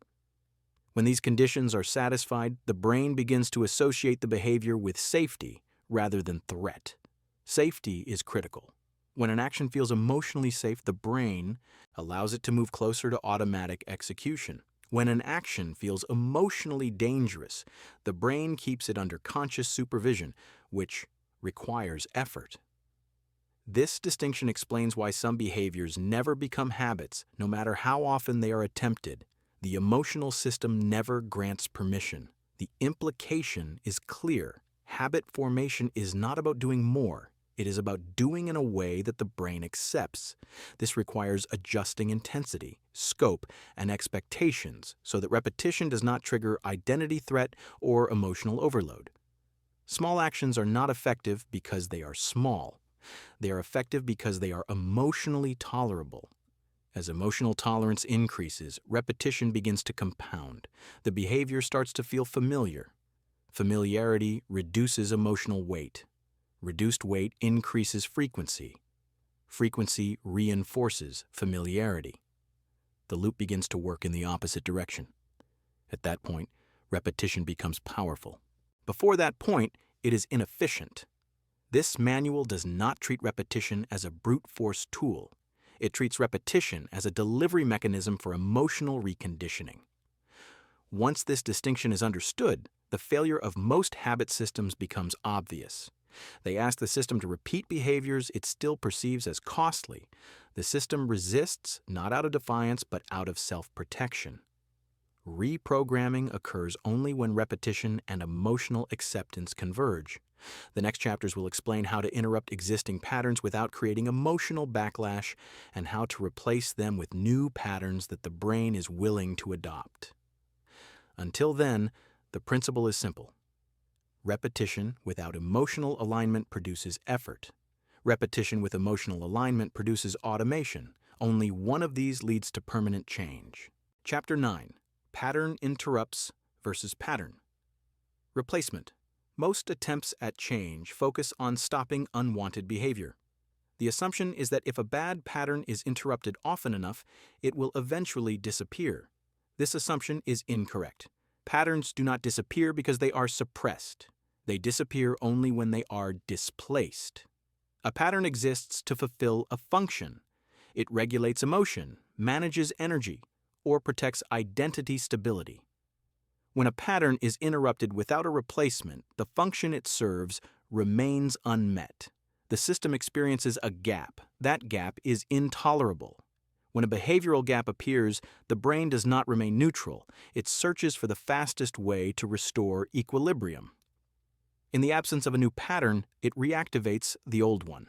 When these conditions are satisfied, the brain begins to associate the behavior with safety rather than threat. Safety is critical. When an action feels emotionally safe, the brain allows it to move closer to automatic execution. When an action feels emotionally dangerous, the brain keeps it under conscious supervision, which requires effort. This distinction explains why some behaviors never become habits, no matter how often they are attempted. The emotional system never grants permission. The implication is clear. Habit formation is not about doing more. It is about doing in a way that the brain accepts. This requires adjusting intensity, scope, and expectations so that repetition does not trigger identity threat or emotional overload. Small actions are not effective because they are small. They are effective because they are emotionally tolerable. As emotional tolerance increases, repetition begins to compound. The behavior starts to feel familiar. Familiarity reduces emotional weight. Reduced weight increases frequency. Frequency reinforces familiarity. The loop begins to work in the opposite direction. At that point, repetition becomes powerful. Before that point, it is inefficient. This manual does not treat repetition as a brute force tool. It treats repetition as a delivery mechanism for emotional reconditioning. Once this distinction is understood, the failure of most habit systems becomes obvious. They ask the system to repeat behaviors it still perceives as costly. The system resists not out of defiance but out of self-protection. Reprogramming occurs only when repetition and emotional acceptance converge. The next chapters will explain how to interrupt existing patterns without creating emotional backlash and how to replace them with new patterns that the brain is willing to adopt. Until then, the principle is simple. Repetition without emotional alignment produces effort. Repetition with emotional alignment produces automation. Only one of these leads to permanent change. Chapter 9. Pattern interrupts versus pattern. Replacement. Most attempts at change focus on stopping unwanted behavior. The assumption is that if a bad pattern is interrupted often enough, it will eventually disappear. This assumption is incorrect. Patterns do not disappear because they are suppressed. They disappear only when they are displaced. A pattern exists to fulfill a function. It regulates emotion, manages energy, or protects identity stability. When a pattern is interrupted without a replacement, the function it serves remains unmet. The system experiences a gap. That gap is intolerable. When a behavioral gap appears, the brain does not remain neutral. It searches for the fastest way to restore equilibrium. In the absence of a new pattern, it reactivates the old one.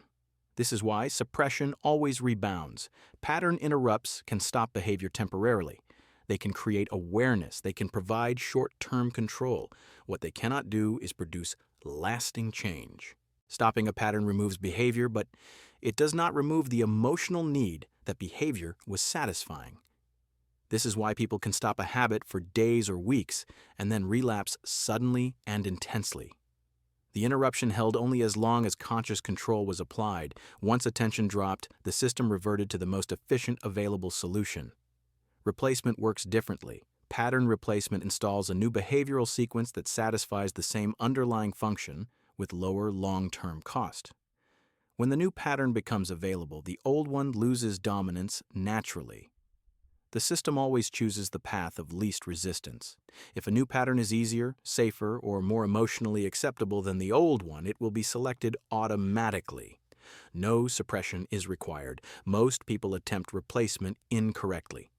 This is why suppression always rebounds. Pattern interrupts can stop behavior temporarily. They can create awareness. They can provide short-term control. What they cannot do is produce lasting change. Stopping a pattern removes behavior, but it does not remove the emotional need that behavior was satisfying. This is why people can stop a habit for days or weeks and then relapse suddenly and intensely. The interruption held only as long as conscious control was applied. Once attention dropped, the system reverted to the most efficient available solution. Replacement works differently. Pattern replacement installs a new behavioral sequence that satisfies the same underlying function with lower long-term cost. When the new pattern becomes available, the old one loses dominance naturally. The system always chooses the path of least resistance. If a new pattern is easier, safer, or more emotionally acceptable than the old one, it will be selected automatically. No suppression is required. Most people attempt replacement incorrectly.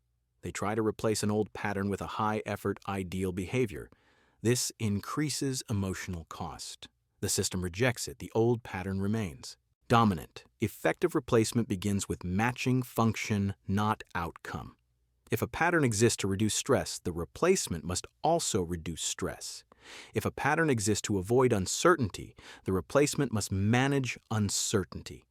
They try to replace an old pattern with a high-effort ideal behavior. This increases emotional cost. The system rejects it. The old pattern remains. Dominant. Effective replacement begins with matching function, not outcome. If a pattern exists to reduce stress, the replacement must also reduce stress. If a pattern exists to avoid uncertainty, the replacement must manage uncertainty.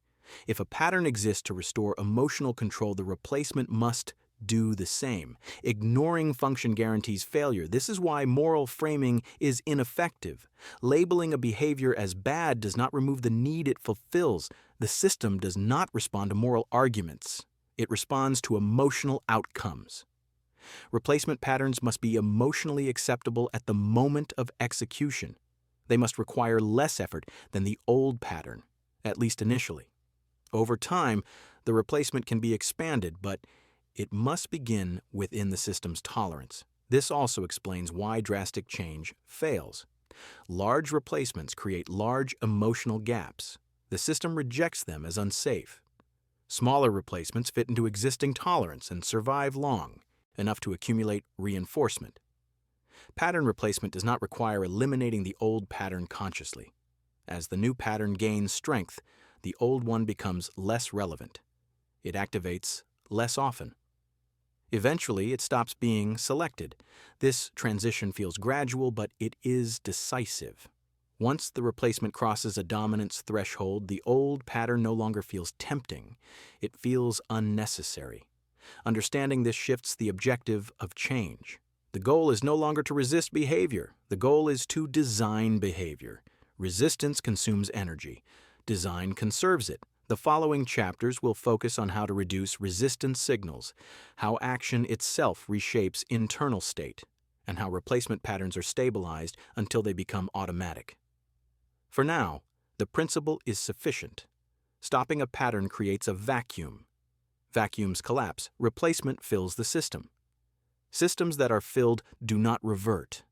If a pattern exists to restore emotional control, the replacement must do the same. Ignoring function guarantees failure. This is why moral framing is ineffective. Labeling a behavior as bad does not remove the need it fulfills. The system does not respond to moral arguments. It responds to emotional outcomes. Replacement patterns must be emotionally acceptable at the moment of execution. They must require less effort than the old pattern, at least initially. Over time, the replacement can be expanded, but it must begin within the system's tolerance. This also explains why drastic change fails. Large replacements create large emotional gaps. The system rejects them as unsafe. Smaller replacements fit into existing tolerance and survive long, enough to accumulate reinforcement. Pattern replacement does not require eliminating the old pattern consciously. As the new pattern gains strength, the old one becomes less relevant. It activates less often. Eventually, it stops being selected. This transition feels gradual, but it is decisive. Once the replacement crosses a dominance threshold, the old pattern no longer feels tempting. It feels unnecessary. Understanding this shifts the objective of change. The goal is no longer to resist behavior. The goal is to design behavior. Resistance consumes energy. Design conserves it. The following chapters will focus on how to reduce resistance signals, how action itself reshapes internal state, and how replacement patterns are stabilized until they become automatic. For now, the principle is sufficient. Stopping a pattern creates a vacuum. Vacuums collapse. Replacement fills the system. Systems that are filled do not revert.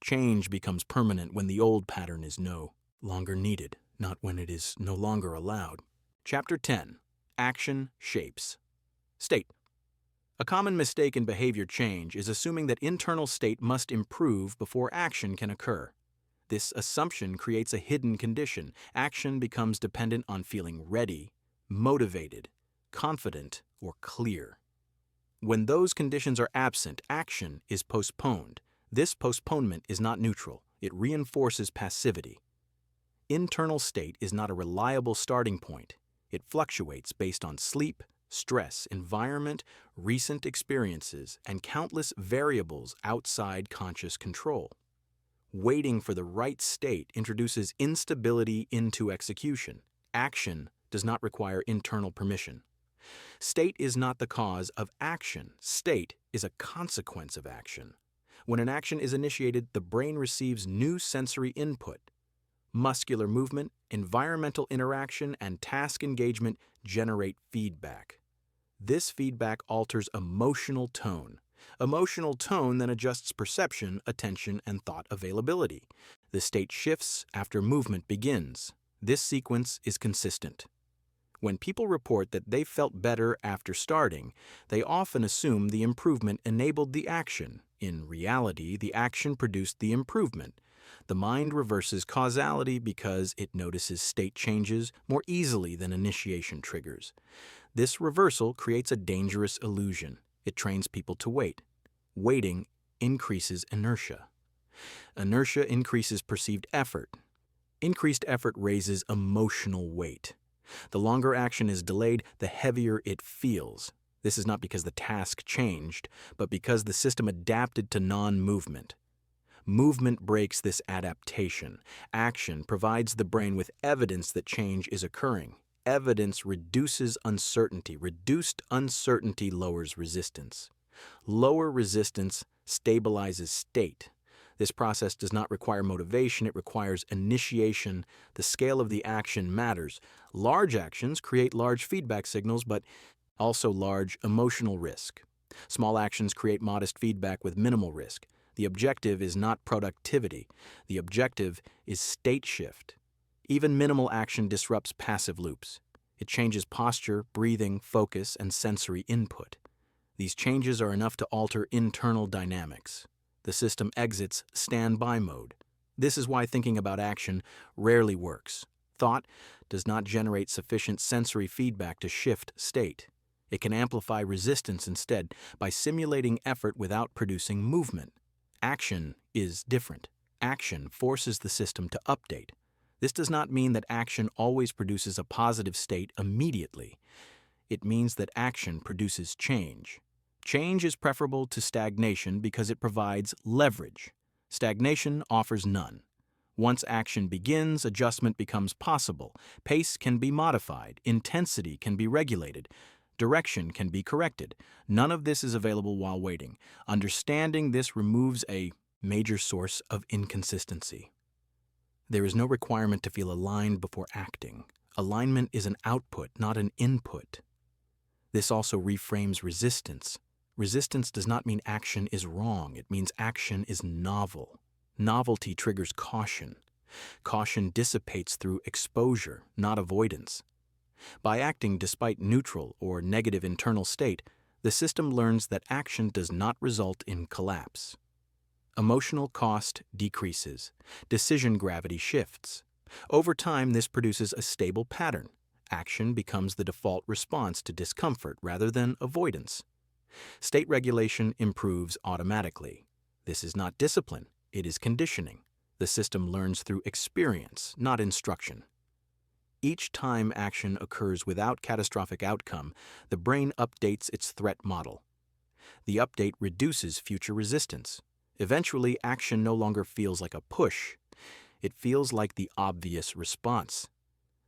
Change becomes permanent when the old pattern is no longer needed, not when it is no longer allowed. Chapter 10. Action Shapes. State. A common mistake in behavior change is assuming that internal state must improve before action can occur. This assumption creates a hidden condition. Action becomes dependent on feeling ready, motivated, confident, or clear. When those conditions are absent, action is postponed. This postponement is not neutral. It reinforces passivity. Internal state is not a reliable starting point. It fluctuates based on sleep, stress, environment, recent experiences, and countless variables outside conscious control. Waiting for the right state introduces instability into execution. Action does not require internal permission. State is not the cause of action. State is a consequence of action. When an action is initiated, the brain receives new sensory input. Muscular movement, environmental interaction, and task engagement generate feedback. This feedback alters emotional tone. Emotional tone then adjusts perception, attention, and thought availability. The state shifts after movement begins. This sequence is consistent. When people report that they felt better after starting, they often assume the improvement enabled the action. In reality, the action produced the improvement. The mind reverses causality because it notices state changes more easily than initiation triggers. This reversal creates a dangerous illusion. It trains people to wait. Waiting increases inertia. Inertia increases perceived effort. Increased effort raises emotional weight. The longer action is delayed, the heavier it feels. This is not because the task changed, but because the system adapted to non-movement. Movement breaks this adaptation. Action provides the brain with evidence that change is occurring. Evidence reduces uncertainty. Reduced uncertainty lowers resistance. Lower resistance stabilizes state. This process does not require motivation, it requires initiation. The scale of the action matters. Large actions create large feedback signals, but also large emotional risk. Small actions create modest feedback with minimal risk. The objective is not productivity. The objective is state shift. Even minimal action disrupts passive loops. It changes posture, breathing, focus, and sensory input. These changes are enough to alter internal dynamics. The system exits standby mode. This is why thinking about action rarely works. Thought does not generate sufficient sensory feedback to shift state. It can amplify resistance instead by simulating effort without producing movement. Action is different. Action forces the system to update. This does not mean that action always produces a positive state immediately. It means that action produces change. Change is preferable to stagnation because it provides leverage. Stagnation offers none. Once action begins, adjustment becomes possible. Pace can be modified. Intensity can be regulated. Direction can be corrected. None of this is available while waiting. Understanding this removes a major source of inconsistency. There is no requirement to feel aligned before acting. Alignment is an output, not an input. This also reframes resistance. Resistance does not mean action is wrong. It means action is novel. Novelty triggers caution. Caution dissipates through exposure, not avoidance. By acting despite neutral or negative internal state, the system learns that action does not result in collapse. Emotional cost decreases. Decision gravity shifts. Over time, this produces a stable pattern. Action becomes the default response to discomfort rather than avoidance. State regulation improves automatically. This is not discipline, it is conditioning. The system learns through experience, not instruction. Each time action occurs without catastrophic outcome, the brain updates its threat model. The update reduces future resistance. Eventually, action no longer feels like a push. It feels like the obvious response.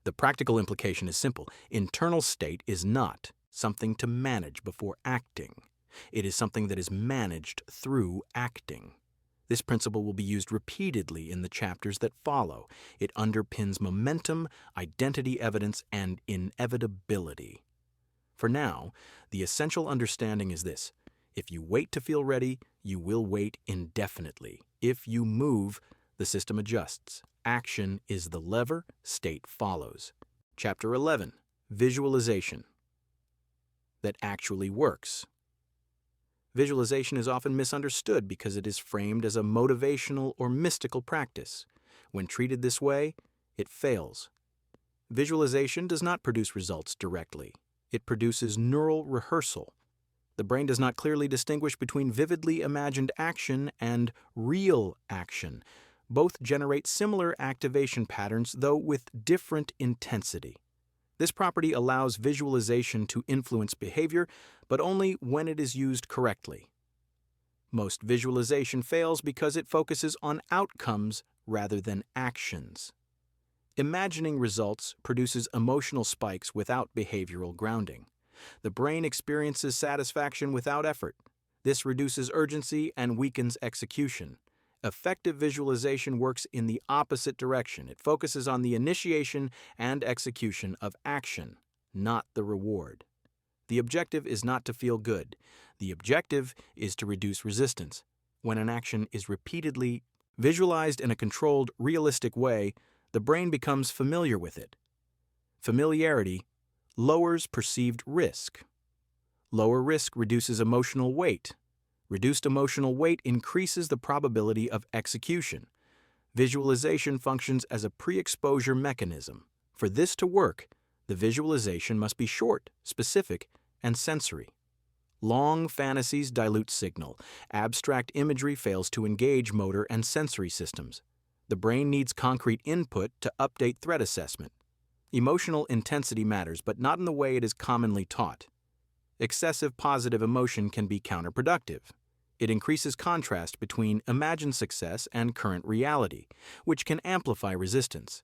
The practical implication is simple. Internal state is not something to manage before acting. It is something that is managed through acting. This principle will be used repeatedly in the chapters that follow. It underpins momentum, identity evidence, and inevitability. For now, the essential understanding is this. If you wait to feel ready, you will wait indefinitely. If you move, the system adjusts. Action is the lever, state follows. Chapter 11. Visualization. That actually works. Visualization is often misunderstood because it is framed as a motivational or mystical practice. When treated this way, it fails. Visualization does not produce results directly. It produces neural rehearsal. The brain does not clearly distinguish between vividly imagined action and real action. Both generate similar activation patterns, though with different intensity. This property allows visualization to influence behavior, but only when it is used correctly. Most visualization fails because it focuses on outcomes rather than actions. Imagining results produces emotional spikes without behavioral grounding. The brain experiences satisfaction without effort. This reduces urgency and weakens execution. Effective visualization works in the opposite direction. It focuses on the initiation and execution of action, not the reward. The objective is not to feel good. The objective is to reduce resistance. When an action is repeatedly visualized in a controlled, realistic way, the brain becomes familiar with it. Familiarity lowers perceived risk. Lower risk reduces emotional weight. Reduced emotional weight increases the probability of execution. Visualization functions as a pre-exposure mechanism. For this to work, the visualization must be short, specific, and sensory. Long fantasies dilute signal. Abstract imagery fails to engage motor and sensory systems. The brain needs concrete input to update threat assessment. Emotional intensity matters, but not in the way it is commonly taught. Excessive positive emotion can be counterproductive. It increases contrast between imagined success and current reality, which can amplify resistance.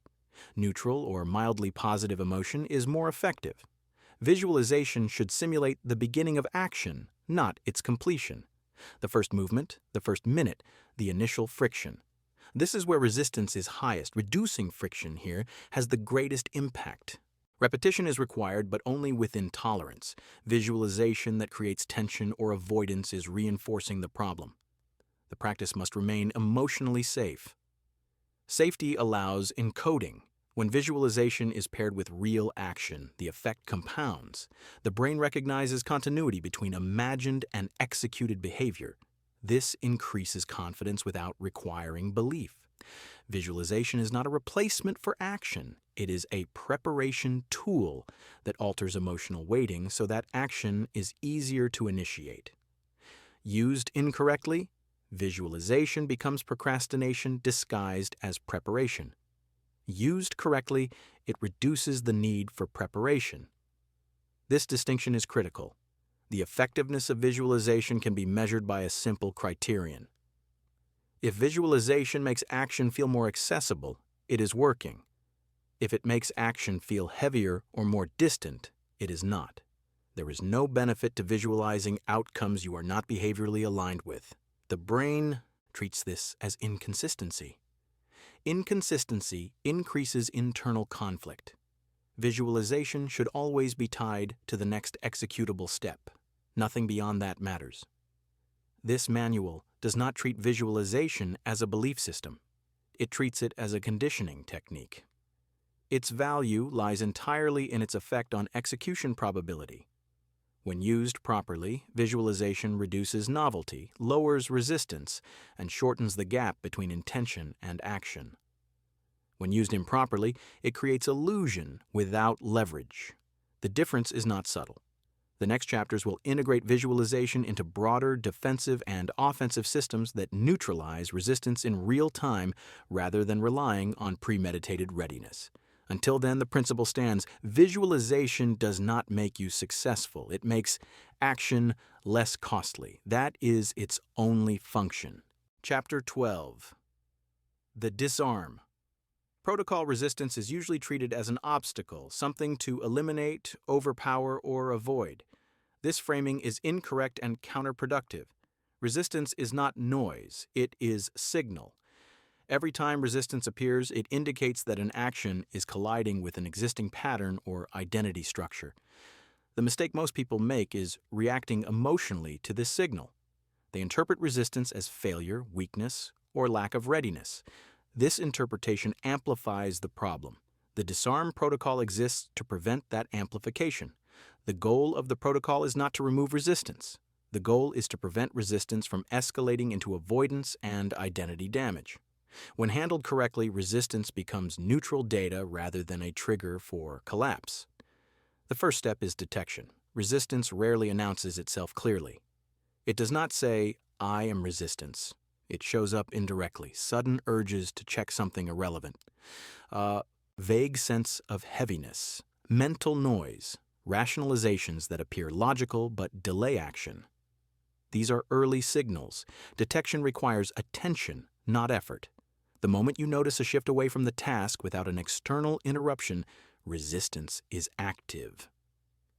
Neutral or mildly positive emotion is more effective. Visualization should simulate the beginning of action, not its completion. The first movement, the first minute, the initial friction. This is where resistance is highest. Reducing friction here has the greatest impact. Repetition is required, but only within tolerance. Visualization that creates tension or avoidance is reinforcing the problem. The practice must remain emotionally safe. Safety allows encoding. When visualization is paired with real action, the effect compounds. The brain recognizes continuity between imagined and executed behavior. This increases confidence without requiring belief. Visualization is not a replacement for action. It is a preparation tool that alters emotional weighting so that action is easier to initiate. Used incorrectly, visualization becomes procrastination disguised as preparation. Used correctly, it reduces the need for preparation. This distinction is critical. The effectiveness of visualization can be measured by a simple criterion. If visualization makes action feel more accessible, it is working. If it makes action feel heavier or more distant, it is not. There is no benefit to visualizing outcomes you are not behaviorally aligned with. The brain treats this as inconsistency. Inconsistency increases internal conflict. Visualization should always be tied to the next executable step. Nothing beyond that matters. This manual does not treat visualization as a belief system. It treats it as a conditioning technique. Its value lies entirely in its effect on execution probability. When used properly, visualization reduces novelty, lowers resistance, and shortens the gap between intention and action. When used improperly, it creates illusion without leverage. The difference is not subtle. The next chapters will integrate visualization into broader defensive and offensive systems that neutralize resistance in real time rather than relying on premeditated readiness. Until then, the principle stands: visualization does not make you successful. It makes action less costly. That is its only function. Chapter 12. The Disarm. Protocol resistance is usually treated as an obstacle, something to eliminate, overpower, or avoid. This framing is incorrect and counterproductive. Resistance is not noise, it is signal. Every time resistance appears, it indicates that an action is colliding with an existing pattern or identity structure. The mistake most people make is reacting emotionally to this signal. They interpret resistance as failure, weakness, or lack of readiness. This interpretation amplifies the problem. The disarm protocol exists to prevent that amplification. The goal of the protocol is not to remove resistance. The goal is to prevent resistance from escalating into avoidance and identity damage. When handled correctly, resistance becomes neutral data rather than a trigger for collapse. The first step is detection. Resistance rarely announces itself clearly. It does not say, "I am resistance." It shows up indirectly, sudden urges to check something irrelevant, a vague sense of heaviness, mental noise, rationalizations that appear logical but delay action. These are early signals. Detection requires attention, not effort. The moment you notice a shift away from the task without an external interruption, resistance is active.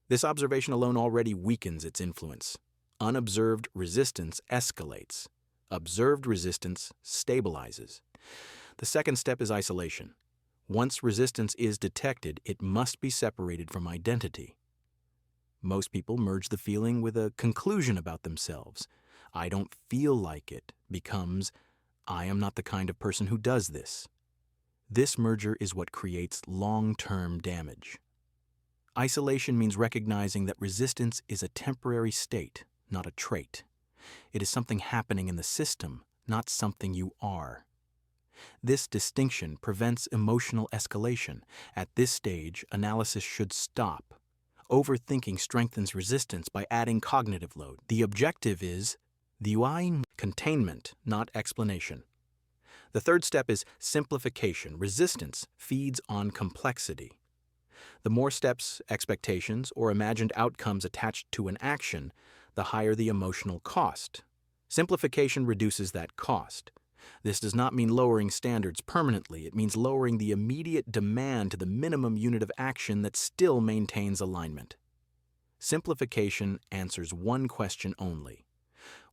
This observation alone already weakens its influence. Unobserved resistance escalates. Observed resistance stabilizes. The second step is isolation. Once resistance is detected, it must be separated from identity. Most people merge the feeling with a conclusion about themselves. "I don't feel like it" becomes, "I am not the kind of person who does this." This merger is what creates long-term damage. Isolation means recognizing that resistance is a temporary state, not a trait. It is something happening in the system, not something you are. This distinction prevents emotional escalation. At this stage, analysis should stop. Overthinking strengthens resistance by adding cognitive load. The objective is containment, not explanation. The third step is simplification. Resistance feeds on complexity. The more steps, expectations, or imagined outcomes attached to an action, the higher the emotional cost. Simplification reduces that cost. This does not mean lowering standards permanently. It means lowering the immediate demand to the minimum unit of action that still maintains alignment. Simplification answers one question only.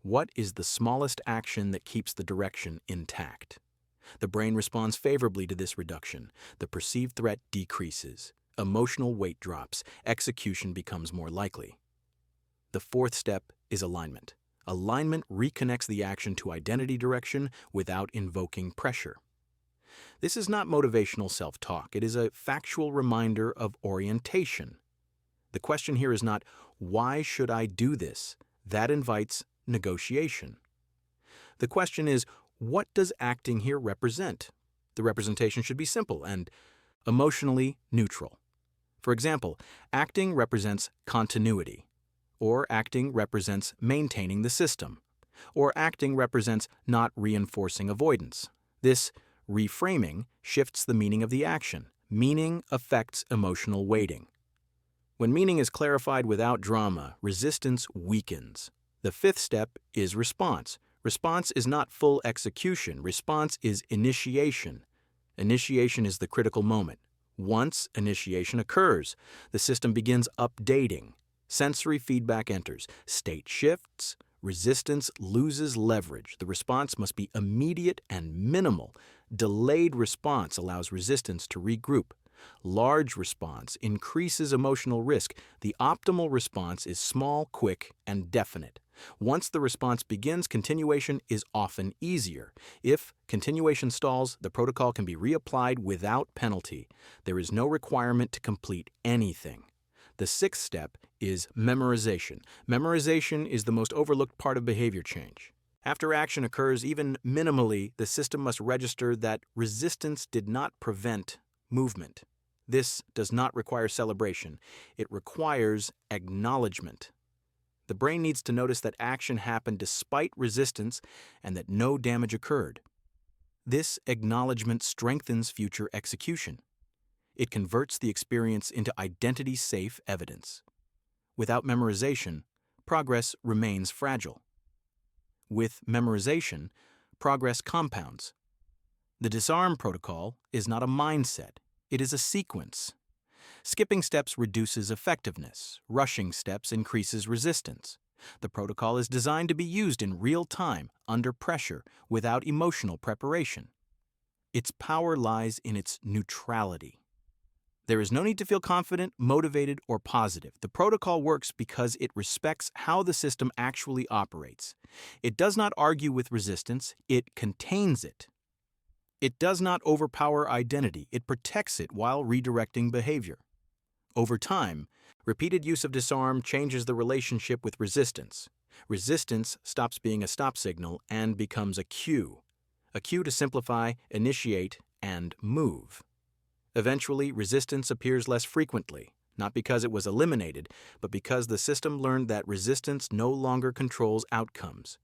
What is the smallest action that keeps the direction intact? The brain responds favorably to this reduction. The perceived threat decreases. Emotional weight drops. Execution becomes more likely. The fourth step is alignment. Alignment reconnects the action to identity direction without invoking pressure. This is not motivational self-talk. It is a factual reminder of orientation. The question here is not, why should I do this? That invites negotiation. The question is, what does acting here represent? The representation should be simple and emotionally neutral. For example, acting represents continuity, or acting represents maintaining the system, or acting represents not reinforcing avoidance. This reframing shifts the meaning of the action. Meaning affects emotional weighting. When meaning is clarified without drama, resistance weakens. The fifth step is response. Response is not full execution. Response is initiation. Initiation is the critical moment. Once initiation occurs, the system begins updating. Sensory feedback enters. State shifts. Resistance loses leverage. The response must be immediate and minimal. Delayed response allows resistance to regroup. Large response increases emotional risk. The optimal response is small, quick, and definite. Once the response begins, continuation is often easier. If continuation stalls, the protocol can be reapplied without penalty. There is no requirement to complete anything. The sixth step is memorization. Memorization is the most overlooked part of behavior change. After action occurs, even minimally, the system must register that resistance did not prevent movement. This does not require celebration. It requires acknowledgement. The brain needs to notice that action happened despite resistance and that no damage occurred. This acknowledgement strengthens future execution. It converts the experience into identity-safe evidence. Without memorization, progress remains fragile. With memorization, progress compounds. The disarm protocol is not a mindset. It is a sequence. Skipping steps reduces effectiveness. Rushing steps increases resistance. The protocol is designed to be used in real time, under pressure, without emotional preparation. Its power lies in its neutrality. There is no need to feel confident, motivated, or positive. The protocol works because it respects how the system actually operates. It does not argue with resistance, it contains it. It does not overpower identity, it protects it while redirecting behavior. Over time, repeated use of disarm changes the relationship with resistance. Resistance stops being a stop signal and becomes a cue to simplify, initiate, and move. Eventually, resistance appears less frequently, not because it was eliminated, but because the system learned that resistance no longer controls outcomes.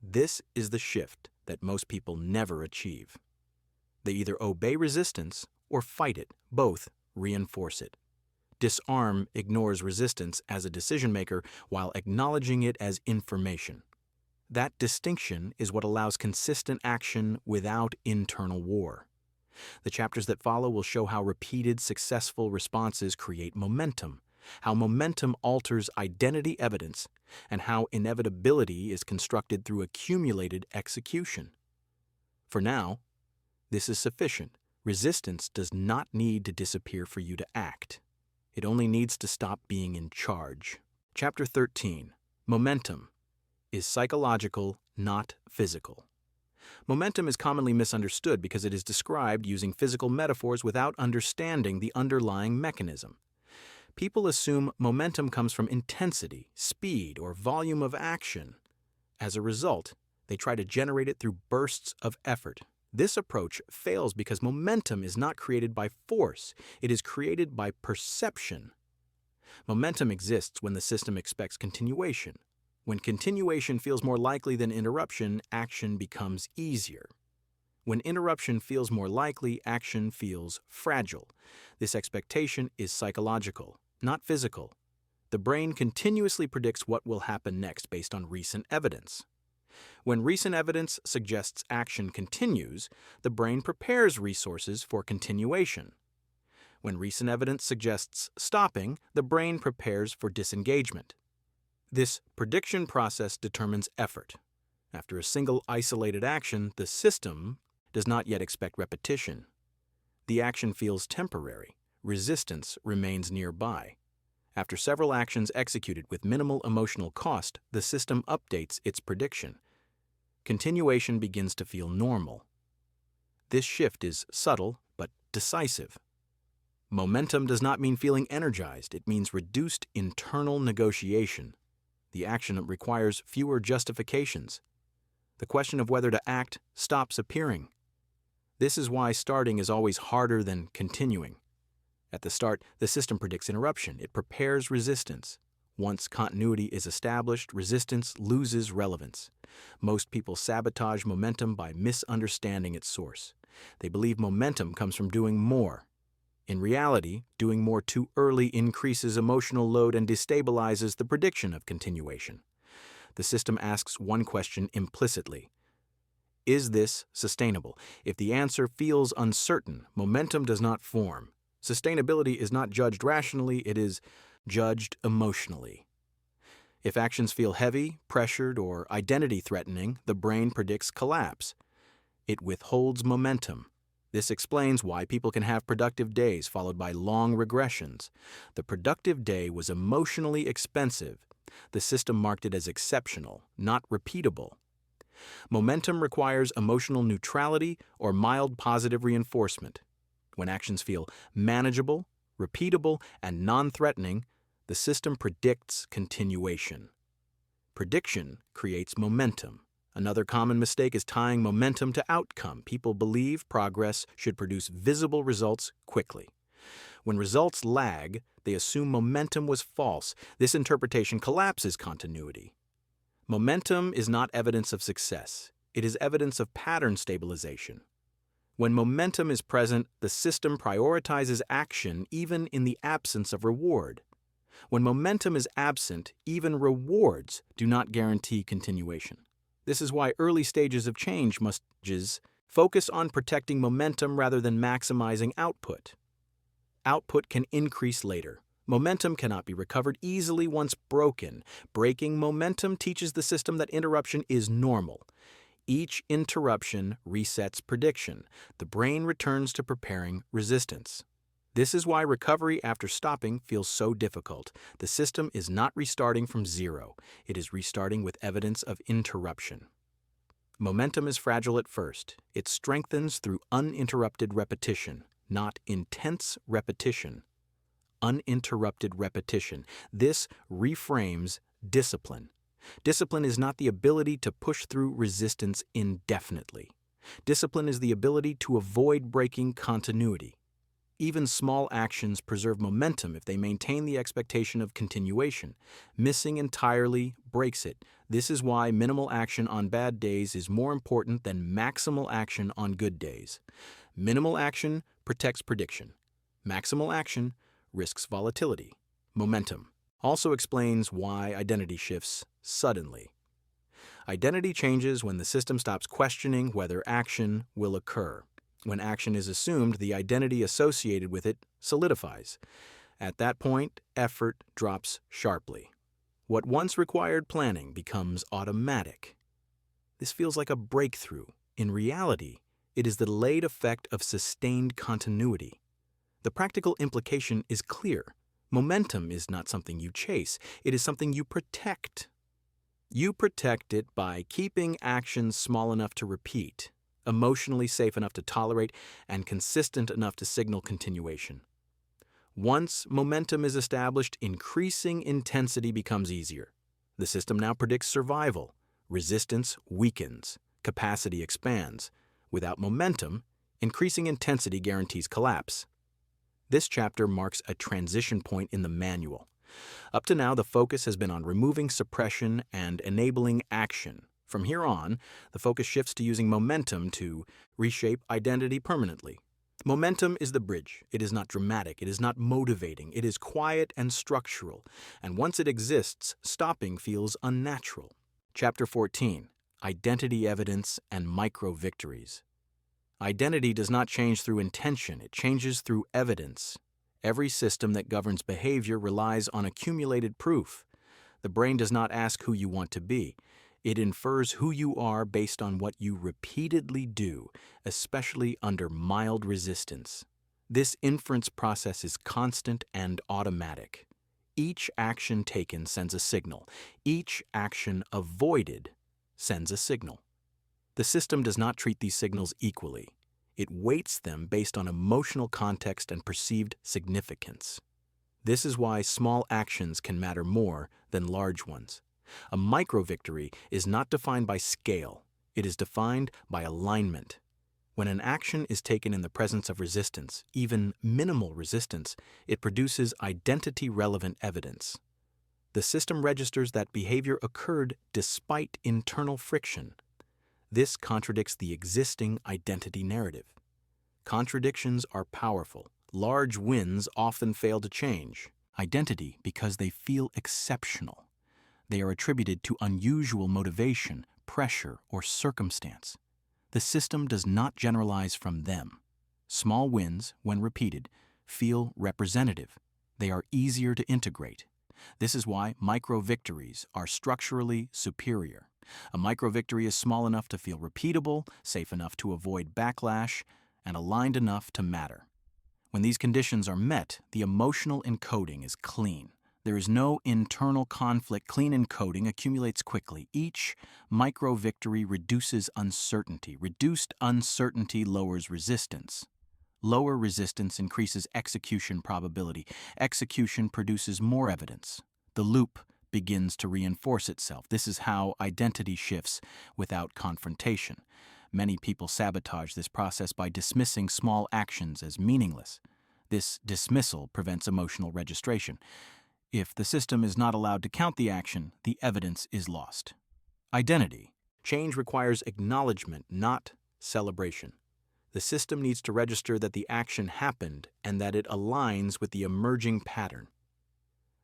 This is the shift that most people never achieve. They either obey resistance or fight it. Both reinforce it. Disarm ignores resistance as a decision maker while acknowledging it as information. That distinction is what allows consistent action without internal war. The chapters that follow will show how repeated successful responses create momentum, how momentum alters identity evidence, and how inevitability is constructed through accumulated execution. For now, this is sufficient. Resistance does not need to disappear for you to act. It only needs to stop being in charge. Chapter 13. Momentum is psychological, not physical. Momentum is commonly misunderstood because it is described using physical metaphors without understanding the underlying mechanism. People assume momentum comes from intensity, speed, or volume of action. As a result, they try to generate it through bursts of effort. This approach fails because momentum is not created by force. It is created by perception. Momentum exists when the system expects continuation. When continuation feels more likely than interruption, action becomes easier. When interruption feels more likely, action feels fragile. This expectation is psychological, not physical. The brain continuously predicts what will happen next based on recent evidence. When recent evidence suggests action continues, the brain prepares resources for continuation. When recent evidence suggests stopping, the brain prepares for disengagement. This prediction process determines effort. After a single isolated action, the system does not yet expect repetition. The action feels temporary. Resistance remains nearby. After several actions executed with minimal emotional cost, the system updates its prediction. Continuation begins to feel normal. This shift is subtle but decisive. Momentum does not mean feeling energized. It means reduced internal negotiation. The action requires fewer justifications. The question of whether to act stops appearing. This is why starting is always harder than continuing. At the start, the system predicts interruption. It prepares resistance. Once continuity is established, resistance loses relevance. Most people sabotage momentum by misunderstanding its source. They believe momentum comes from doing more. In reality, doing more too early increases emotional load and destabilizes the prediction of continuation. The system asks one question implicitly: is this sustainable? If the answer feels uncertain, momentum does not form. Sustainability is not judged rationally, it is judged emotionally. If actions feel heavy, pressured, or identity-threatening, the brain predicts collapse. It withholds momentum. This explains why people can have productive days followed by long regressions. The productive day was emotionally expensive. The system marked it as exceptional, not repeatable. Momentum requires emotional neutrality or mild positive reinforcement. When actions feel manageable, repeatable, and non-threatening, the system predicts continuation. Prediction creates momentum. Another common mistake is tying momentum to outcome. People believe progress should produce visible results quickly. When results lag, they assume momentum was false. This interpretation collapses continuity. Momentum is not evidence of success. It is evidence of pattern stabilization. When momentum is present, the system prioritizes action even in the absence of reward. When momentum is absent, even rewards do not guarantee continuation. This is why early stages of change must focus on protecting momentum rather than maximizing output. Output can increase later. Momentum cannot be recovered easily once broken. Breaking momentum teaches the system that interruption is normal. Each interruption resets prediction. The brain returns to preparing resistance. This is why recovery after stopping feels so difficult. The system is not restarting from zero. It is restarting with evidence of interruption. Momentum is fragile at first. It strengthens through uninterrupted repetition, not intense repetition. Uninterrupted repetition. This reframes discipline. Discipline is not the ability to push through resistance indefinitely. Discipline is the ability to avoid breaking continuity. Even small actions preserve momentum if they maintain the expectation of continuation. Missing entirely breaks it. This is why minimal action on bad days is more important than maximal action on good days. Minimal action protects prediction. Maximal action risks volatility. Momentum also explains why identity shifts suddenly. Identity changes when the system stops questioning whether action will occur. When action is assumed, the identity associated with it solidifies. At that point, effort drops sharply. What once required planning becomes automatic. This feels like a breakthrough. In reality, it is the delayed effect of sustained continuity. The practical implication is clear. Momentum is not something you chase. It is something you protect. You protect it by keeping actions small enough to repeat, emotionally safe enough to tolerate, and consistent enough to signal continuation. Once momentum is established, increasing intensity becomes easier. The system now predicts survival. Resistance weakens. Capacity expands. Without momentum, increasing intensity guarantees collapse. This chapter marks a transition point in the manual. Up to now, the focus has been on removing suppression and enabling action. From here on, the focus shifts to using momentum to reshape identity permanently. Momentum is the bridge. It is not dramatic. It is not motivating. It is quiet and structural. And once it exists, stopping feels unnatural. Chapter 14. Identity Evidence and Micro-Victories. Identity does not change through intention. It changes through evidence. Every system that governs behavior relies on accumulated proof. The brain does not ask who you want to be. It infers who you are based on what you repeatedly do, especially under mild resistance. This inference process is constant and automatic. Each action taken sends a signal. Each action avoided sends a signal. The system does not treat these signals equally. It weights them based on emotional context and perceived significance. This is why small actions can matter more than large ones. A micro-victory is not defined by scale. It is defined by alignment. When an action is taken in the presence of resistance, even minimal resistance, it produces identity-relevant evidence. The system registers that behavior occurred despite internal friction. This contradicts the existing identity narrative. Contradictions are powerful. Large wins often fail to change identity because they feel exceptional. They are attributed to unusual motivation, pressure, or circumstance. The system does not generalize from them. Small wins, when repeated, feel representative. They are easier to integrate. This is why micro-victories are structurally superior. A micro-victory is small enough to feel repeatable, safe enough to avoid backlash, and aligned enough to matter. When these conditions are met, the emotional encoding is clean. There is no internal conflict. Clean encoding accumulates quickly. Each micro-victory reduces uncertainty. Reduced uncertainty lowers resistance. Lower resistance increases execution probability. Execution produces more evidence. The loop begins to reinforce itself. This is how identity shifts without confrontation. Many people sabotage this process by dismissing small actions as meaningless. This dismissal prevents emotional registration. If the system is not allowed to count the action, the evidence is lost. Identity. Change requires acknowledgement, not celebration. The system needs to register that the action happened and that it aligns with the emerging pattern.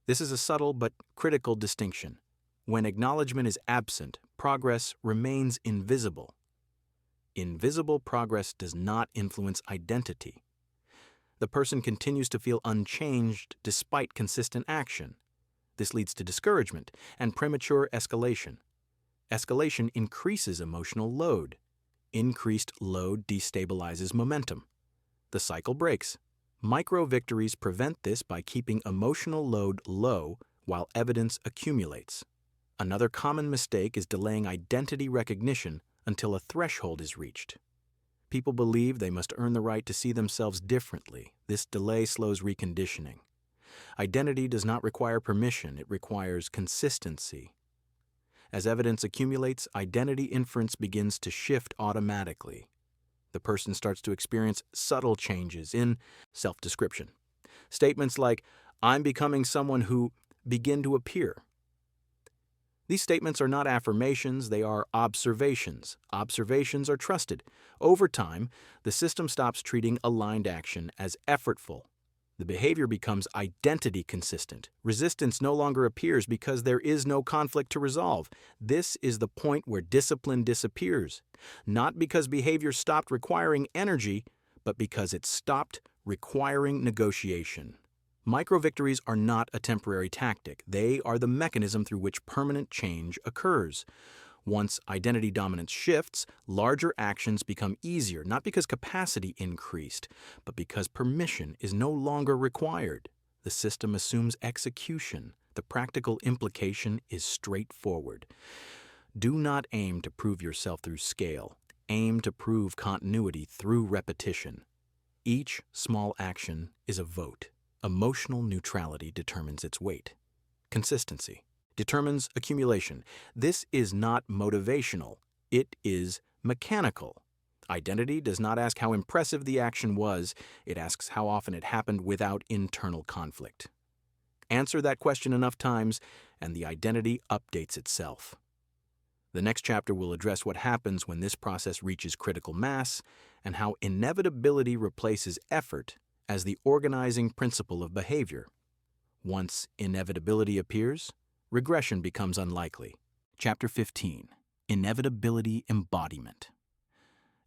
This is a subtle but critical distinction. When acknowledgement is absent, progress remains invisible. Invisible progress does not influence identity. The person continues to feel unchanged despite consistent action. This leads to discouragement and premature escalation. Escalation increases emotional load. Increased load destabilizes momentum. The cycle breaks. Micro-victories prevent this by keeping emotional load low while evidence accumulates. Another common mistake is delaying identity recognition until a threshold is reached. People believe they must earn the right to see themselves differently. This delay slows reconditioning. Identity does not require permission, it requires consistency. As evidence accumulates, identity inference begins to shift automatically. The person starts to experience subtle changes in self-description. Statements like, "I'm becoming someone who," begin to appear. These statements are not affirmations, they are observations. Observations are trusted. Over time, the system stops treating aligned action as effortful. The behavior becomes identity consistent. Resistance no longer appears because there is no conflict to resolve. This is the point where discipline disappears, not because behavior stopped requiring energy, but because it stopped requiring negotiation. Micro-victories are not a temporary tactic. They are the mechanism through which permanent change occurs. Once identity dominance shifts, larger actions become easier, not because capacity increased, but because permission is no longer required. The system assumes execution. The practical implication is straightforward. Do not aim to prove yourself through scale. Aim to prove continuity through repetition. Each small action is a vote. Emotional neutrality determines its weight. Consistency determines accumulation. This is not motivational. It is mechanical. Identity does not ask how impressive the action was. It asks how often it happened without internal conflict. Answer that question enough times, and the identity updates itself. The next chapter will address what happens when this process reaches critical mass and how inevitability replaces effort as the organizing principle of behavior. Once inevitability appears, regression becomes unlikely. Chapter 15. Inevitability Embodiment.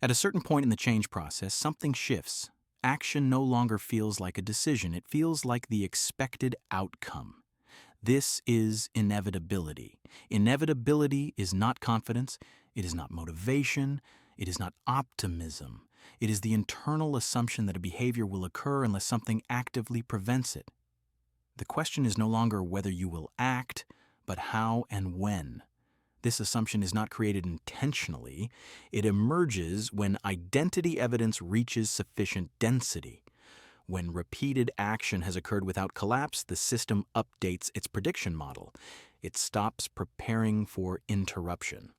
At a certain point in the change process, something shifts. Action no longer feels like a decision, it feels like the expected outcome. This is inevitability. Inevitability is not confidence, it is not motivation, it is not optimism. It is the internal assumption that a behavior will occur unless something actively prevents it. The question is no longer whether you will act, but how and when. This assumption is not created intentionally. It emerges when identity evidence reaches sufficient density. When repeated action has occurred without collapse, the system updates its prediction model. It stops preparing for interruption.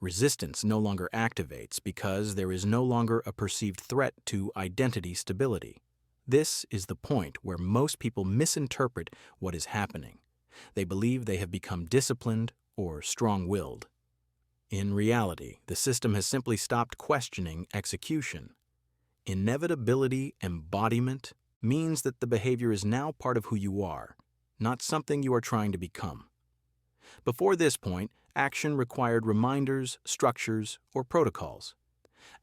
Resistance no longer activates because there is no longer a perceived threat to identity stability. This is the point where most people misinterpret what is happening. They believe they have become disciplined or strong-willed. In reality, the system has simply stopped questioning execution. Inevitability embodiment means that the behavior is now part of who you are, not something you are trying to become. Before this point, action required reminders, structures, or protocols.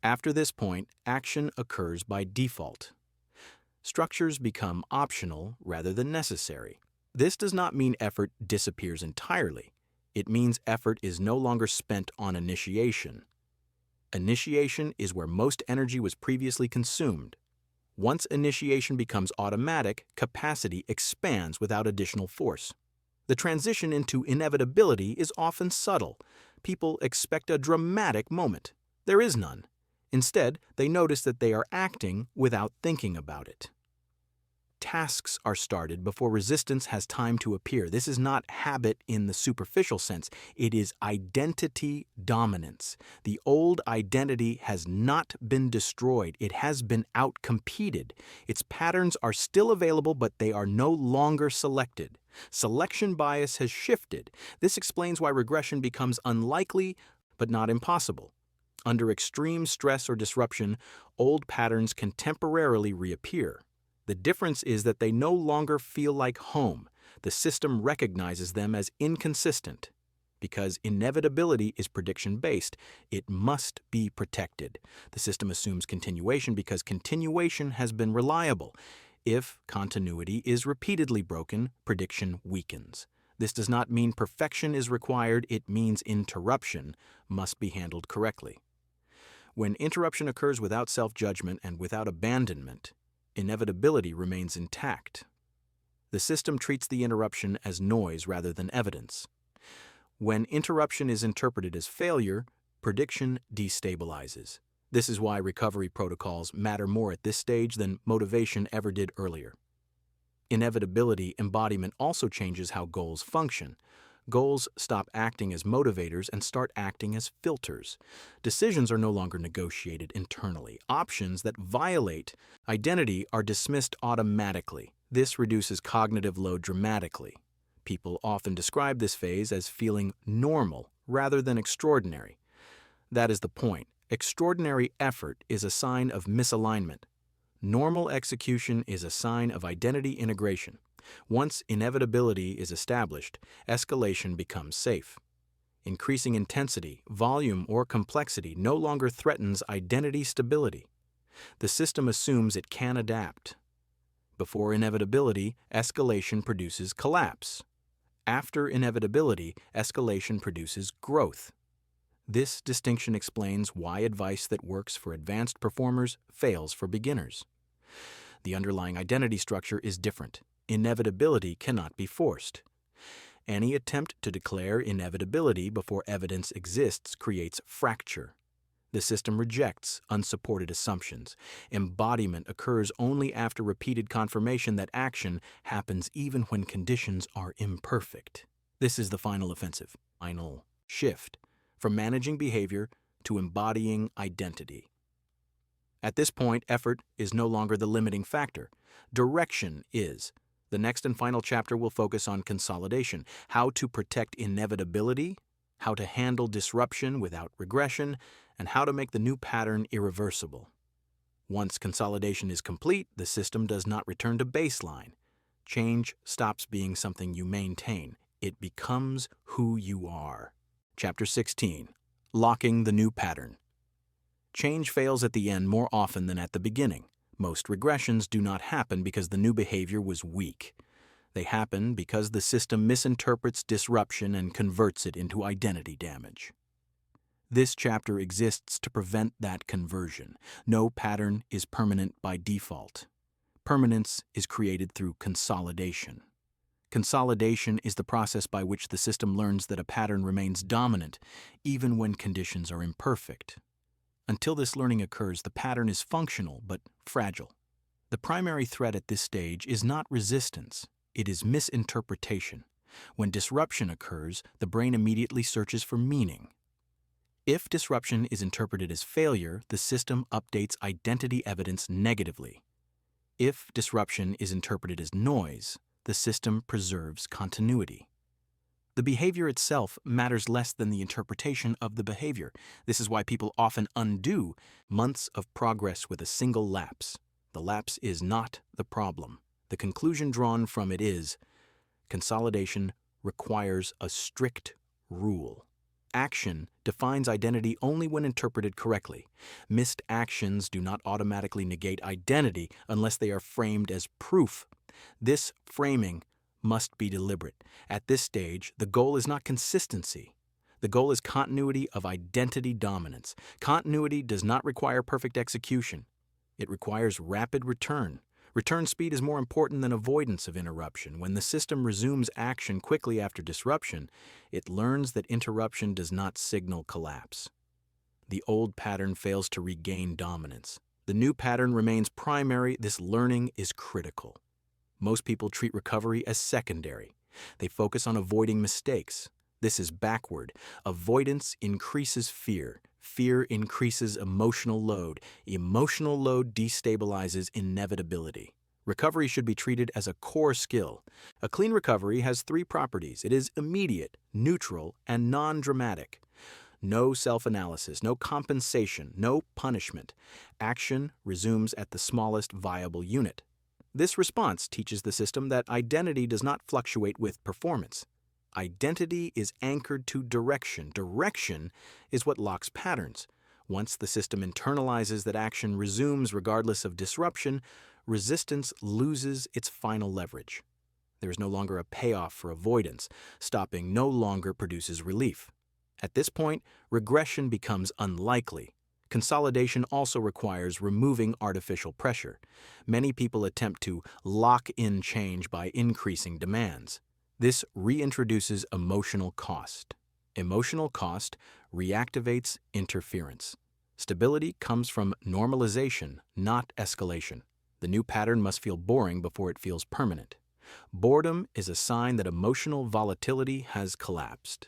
After this point, action occurs by default. Structures become optional rather than necessary. This does not mean effort disappears entirely. It means effort is no longer spent on initiation. Initiation is where most energy was previously consumed. Once initiation becomes automatic, capacity expands without additional force. The transition into inevitability is often subtle. People expect a dramatic moment. There is none. Instead, they notice that they are acting without thinking about it. Tasks are started before resistance has time to appear. This is not habit in the superficial sense. It is identity dominance. The old identity has not been destroyed. It has been outcompeted. Its patterns are still available, but they are no longer selected. Selection bias has shifted. This explains why regression becomes unlikely, but not impossible. Under extreme stress or disruption, old patterns can temporarily reappear. The difference is that they no longer feel like home. The system recognizes them as inconsistent. Because inevitability is prediction-based, it must be protected. The system assumes continuation because continuation has been reliable. If continuity is repeatedly broken, prediction weakens. This does not mean perfection is required, it means interruption must be handled correctly. When interruption occurs without self-judgment and without abandonment, inevitability remains intact. The system treats the interruption as noise rather than evidence. When interruption is interpreted as failure, prediction destabilizes. This is why recovery protocols matter more at this stage than motivation ever did earlier. Inevitability embodiment also changes how goals function. Goals stop acting as motivators and start acting as filters. Decisions are no longer negotiated internally. Options that violate identity are dismissed automatically. This reduces cognitive load dramatically. People often describe this phase as feeling normal rather than extraordinary. That is the point. Extraordinary effort is a sign of misalignment. Normal execution is a sign of identity integration. Once inevitability is established, escalation becomes safe. Increasing intensity, volume, or complexity no longer threatens identity stability. The system assumes it can adapt. Before inevitability, escalation produces collapse. After inevitability, escalation produces growth. This distinction explains why advice that works for advanced performers fails for beginners. The underlying identity structure is different. Inevitability cannot be forced. Any attempt to declare inevitability before evidence exists creates fracture. The system rejects unsupported assumptions. Embodiment occurs only after repeated confirmation that action happens even when conditions are imperfect. This is the final offensive, final shift, from managing behavior to embodying identity. At this point, effort is no longer the limiting factor. Direction is. The next and final chapter will focus on consolidation, how to protect inevitability how to handle disruption without regression, and how to make the new pattern irreversible. Once consolidation is complete, the system does not return to baseline. Change stops being something you maintain. It becomes who you are. Chapter 16. Locking the new pattern. Change fails at the end more often than at the beginning. Most regressions do not happen because the new behavior was weak. They happen because the system misinterprets disruption and converts it into identity damage. This chapter exists to prevent that conversion. No pattern is permanent by default. Permanence is created through consolidation. Consolidation is the process by which the system learns that a pattern remains dominant, even when conditions are imperfect. Until this learning occurs, the pattern is functional but fragile. The primary threat at this stage is not resistance, it is misinterpretation. When disruption occurs, the brain immediately searches for meaning. If disruption is interpreted as failure, the system updates identity evidence negatively. If disruption is interpreted as noise, the system preserves continuity. The behavior itself matters less than the interpretation of the behavior. This is why people often undo months of progress with a single lapse. The lapse is not the problem. The conclusion drawn from it is, consolidation requires a strict rule. Action defines identity only when interpreted correctly. Missed actions do not automatically negate identity unless they are framed as proof. This framing must be deliberate. At this stage, the goal is not consistency. The goal is continuity of identity dominance. Continuity does not require perfect execution. It requires rapid return. Return speed is more important than avoidance of interruption. When the system resumes action quickly after disruption, it learns that interruption does not signal collapse. The old pattern fails to regain dominance. The new pattern remains primary. This learning is critical. Most people treat recovery as secondary. They focus on avoiding mistakes. This is backward. Avoidance increases fear. Fear increases emotional load. Emotional load destabilizes inevitability. Recovery should be treated as a core skill. A clean recovery has 3 properties. It is immediate, neutral, and non-dramatic. No self-analysis, no compensation, no punishment. Action resumes at the smallest viable unit. This response teaches the system that identity does not fluctuate with performance. Identity is anchored to direction. Direction is what locks patterns. Once the system internalizes that action resumes regardless of disruption, resistance loses its final leverage. There is no longer a payoff for avoidance. Stopping no longer produces relief. At this point, regression becomes unlikely. Consolidation also requires removing artificial pressure. Many people attempt to lock in change by increasing demands. This reintroduces emotional cost. Emotional cost reactivates interference. Stability comes from normalization, not escalation. The new pattern must feel boring before it feels permanent. Boredom is a sign that emotional volatility has collapsed.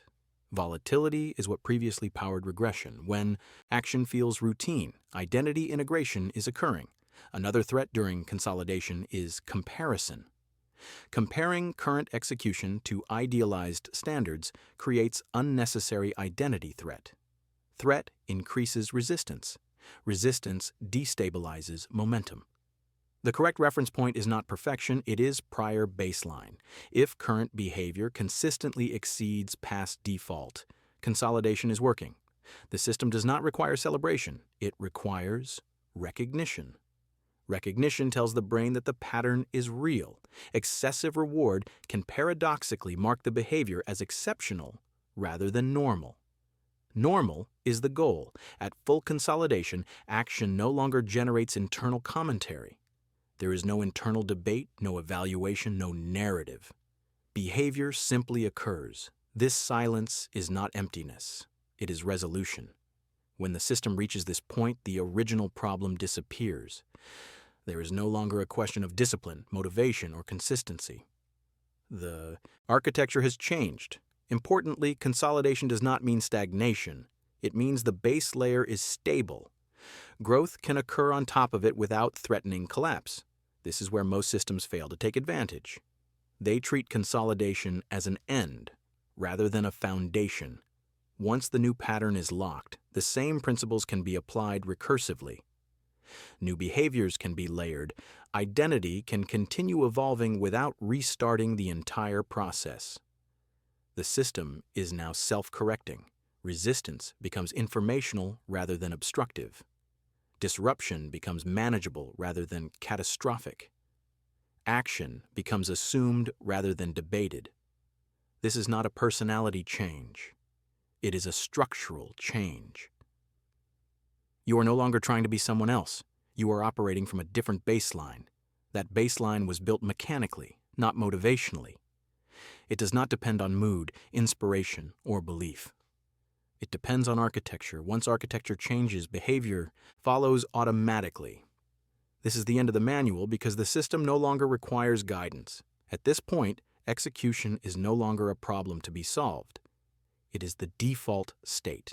Volatility is what previously powered regression. When action feels routine, identity integration is occurring. Another threat during consolidation is comparison. Comparing current execution to idealized standards creates unnecessary identity threat. Threat increases resistance. Resistance destabilizes momentum. The correct reference point is not perfection, it is prior baseline. If current behavior consistently exceeds past default, consolidation is working. The system does not require celebration, it requires recognition. Recognition tells the brain that the pattern is real. Excessive reward can paradoxically mark the behavior as exceptional rather than normal. Normal is the goal. At full consolidation, action no longer generates internal commentary. There is no internal debate, no evaluation, no narrative. Behavior simply occurs. This silence is not emptiness. It is resolution. When the system reaches this point, the original problem disappears. There is no longer a question of discipline, motivation, or consistency. The architecture has changed. Importantly, consolidation does not mean stagnation. It means the base layer is stable. Growth can occur on top of it without threatening collapse. This is where most systems fail to take advantage. They treat consolidation as an end rather than a foundation. Once the new pattern is locked, the same principles can be applied recursively. New behaviors can be layered. Identity can continue evolving without restarting the entire process. The system is now self-correcting. Resistance becomes informational rather than obstructive. Disruption becomes manageable rather than catastrophic. Action becomes assumed rather than debated. This is not a personality change. It is a structural change. You are no longer trying to be someone else. You are operating from a different baseline. That baseline was built mechanically, not motivationally. It does not depend on mood, inspiration, or belief. It depends on architecture. Once architecture changes, behavior follows automatically. This is the end of the manual because the system no longer requires guidance. At this point, execution is no longer a problem to be solved. It is the default state.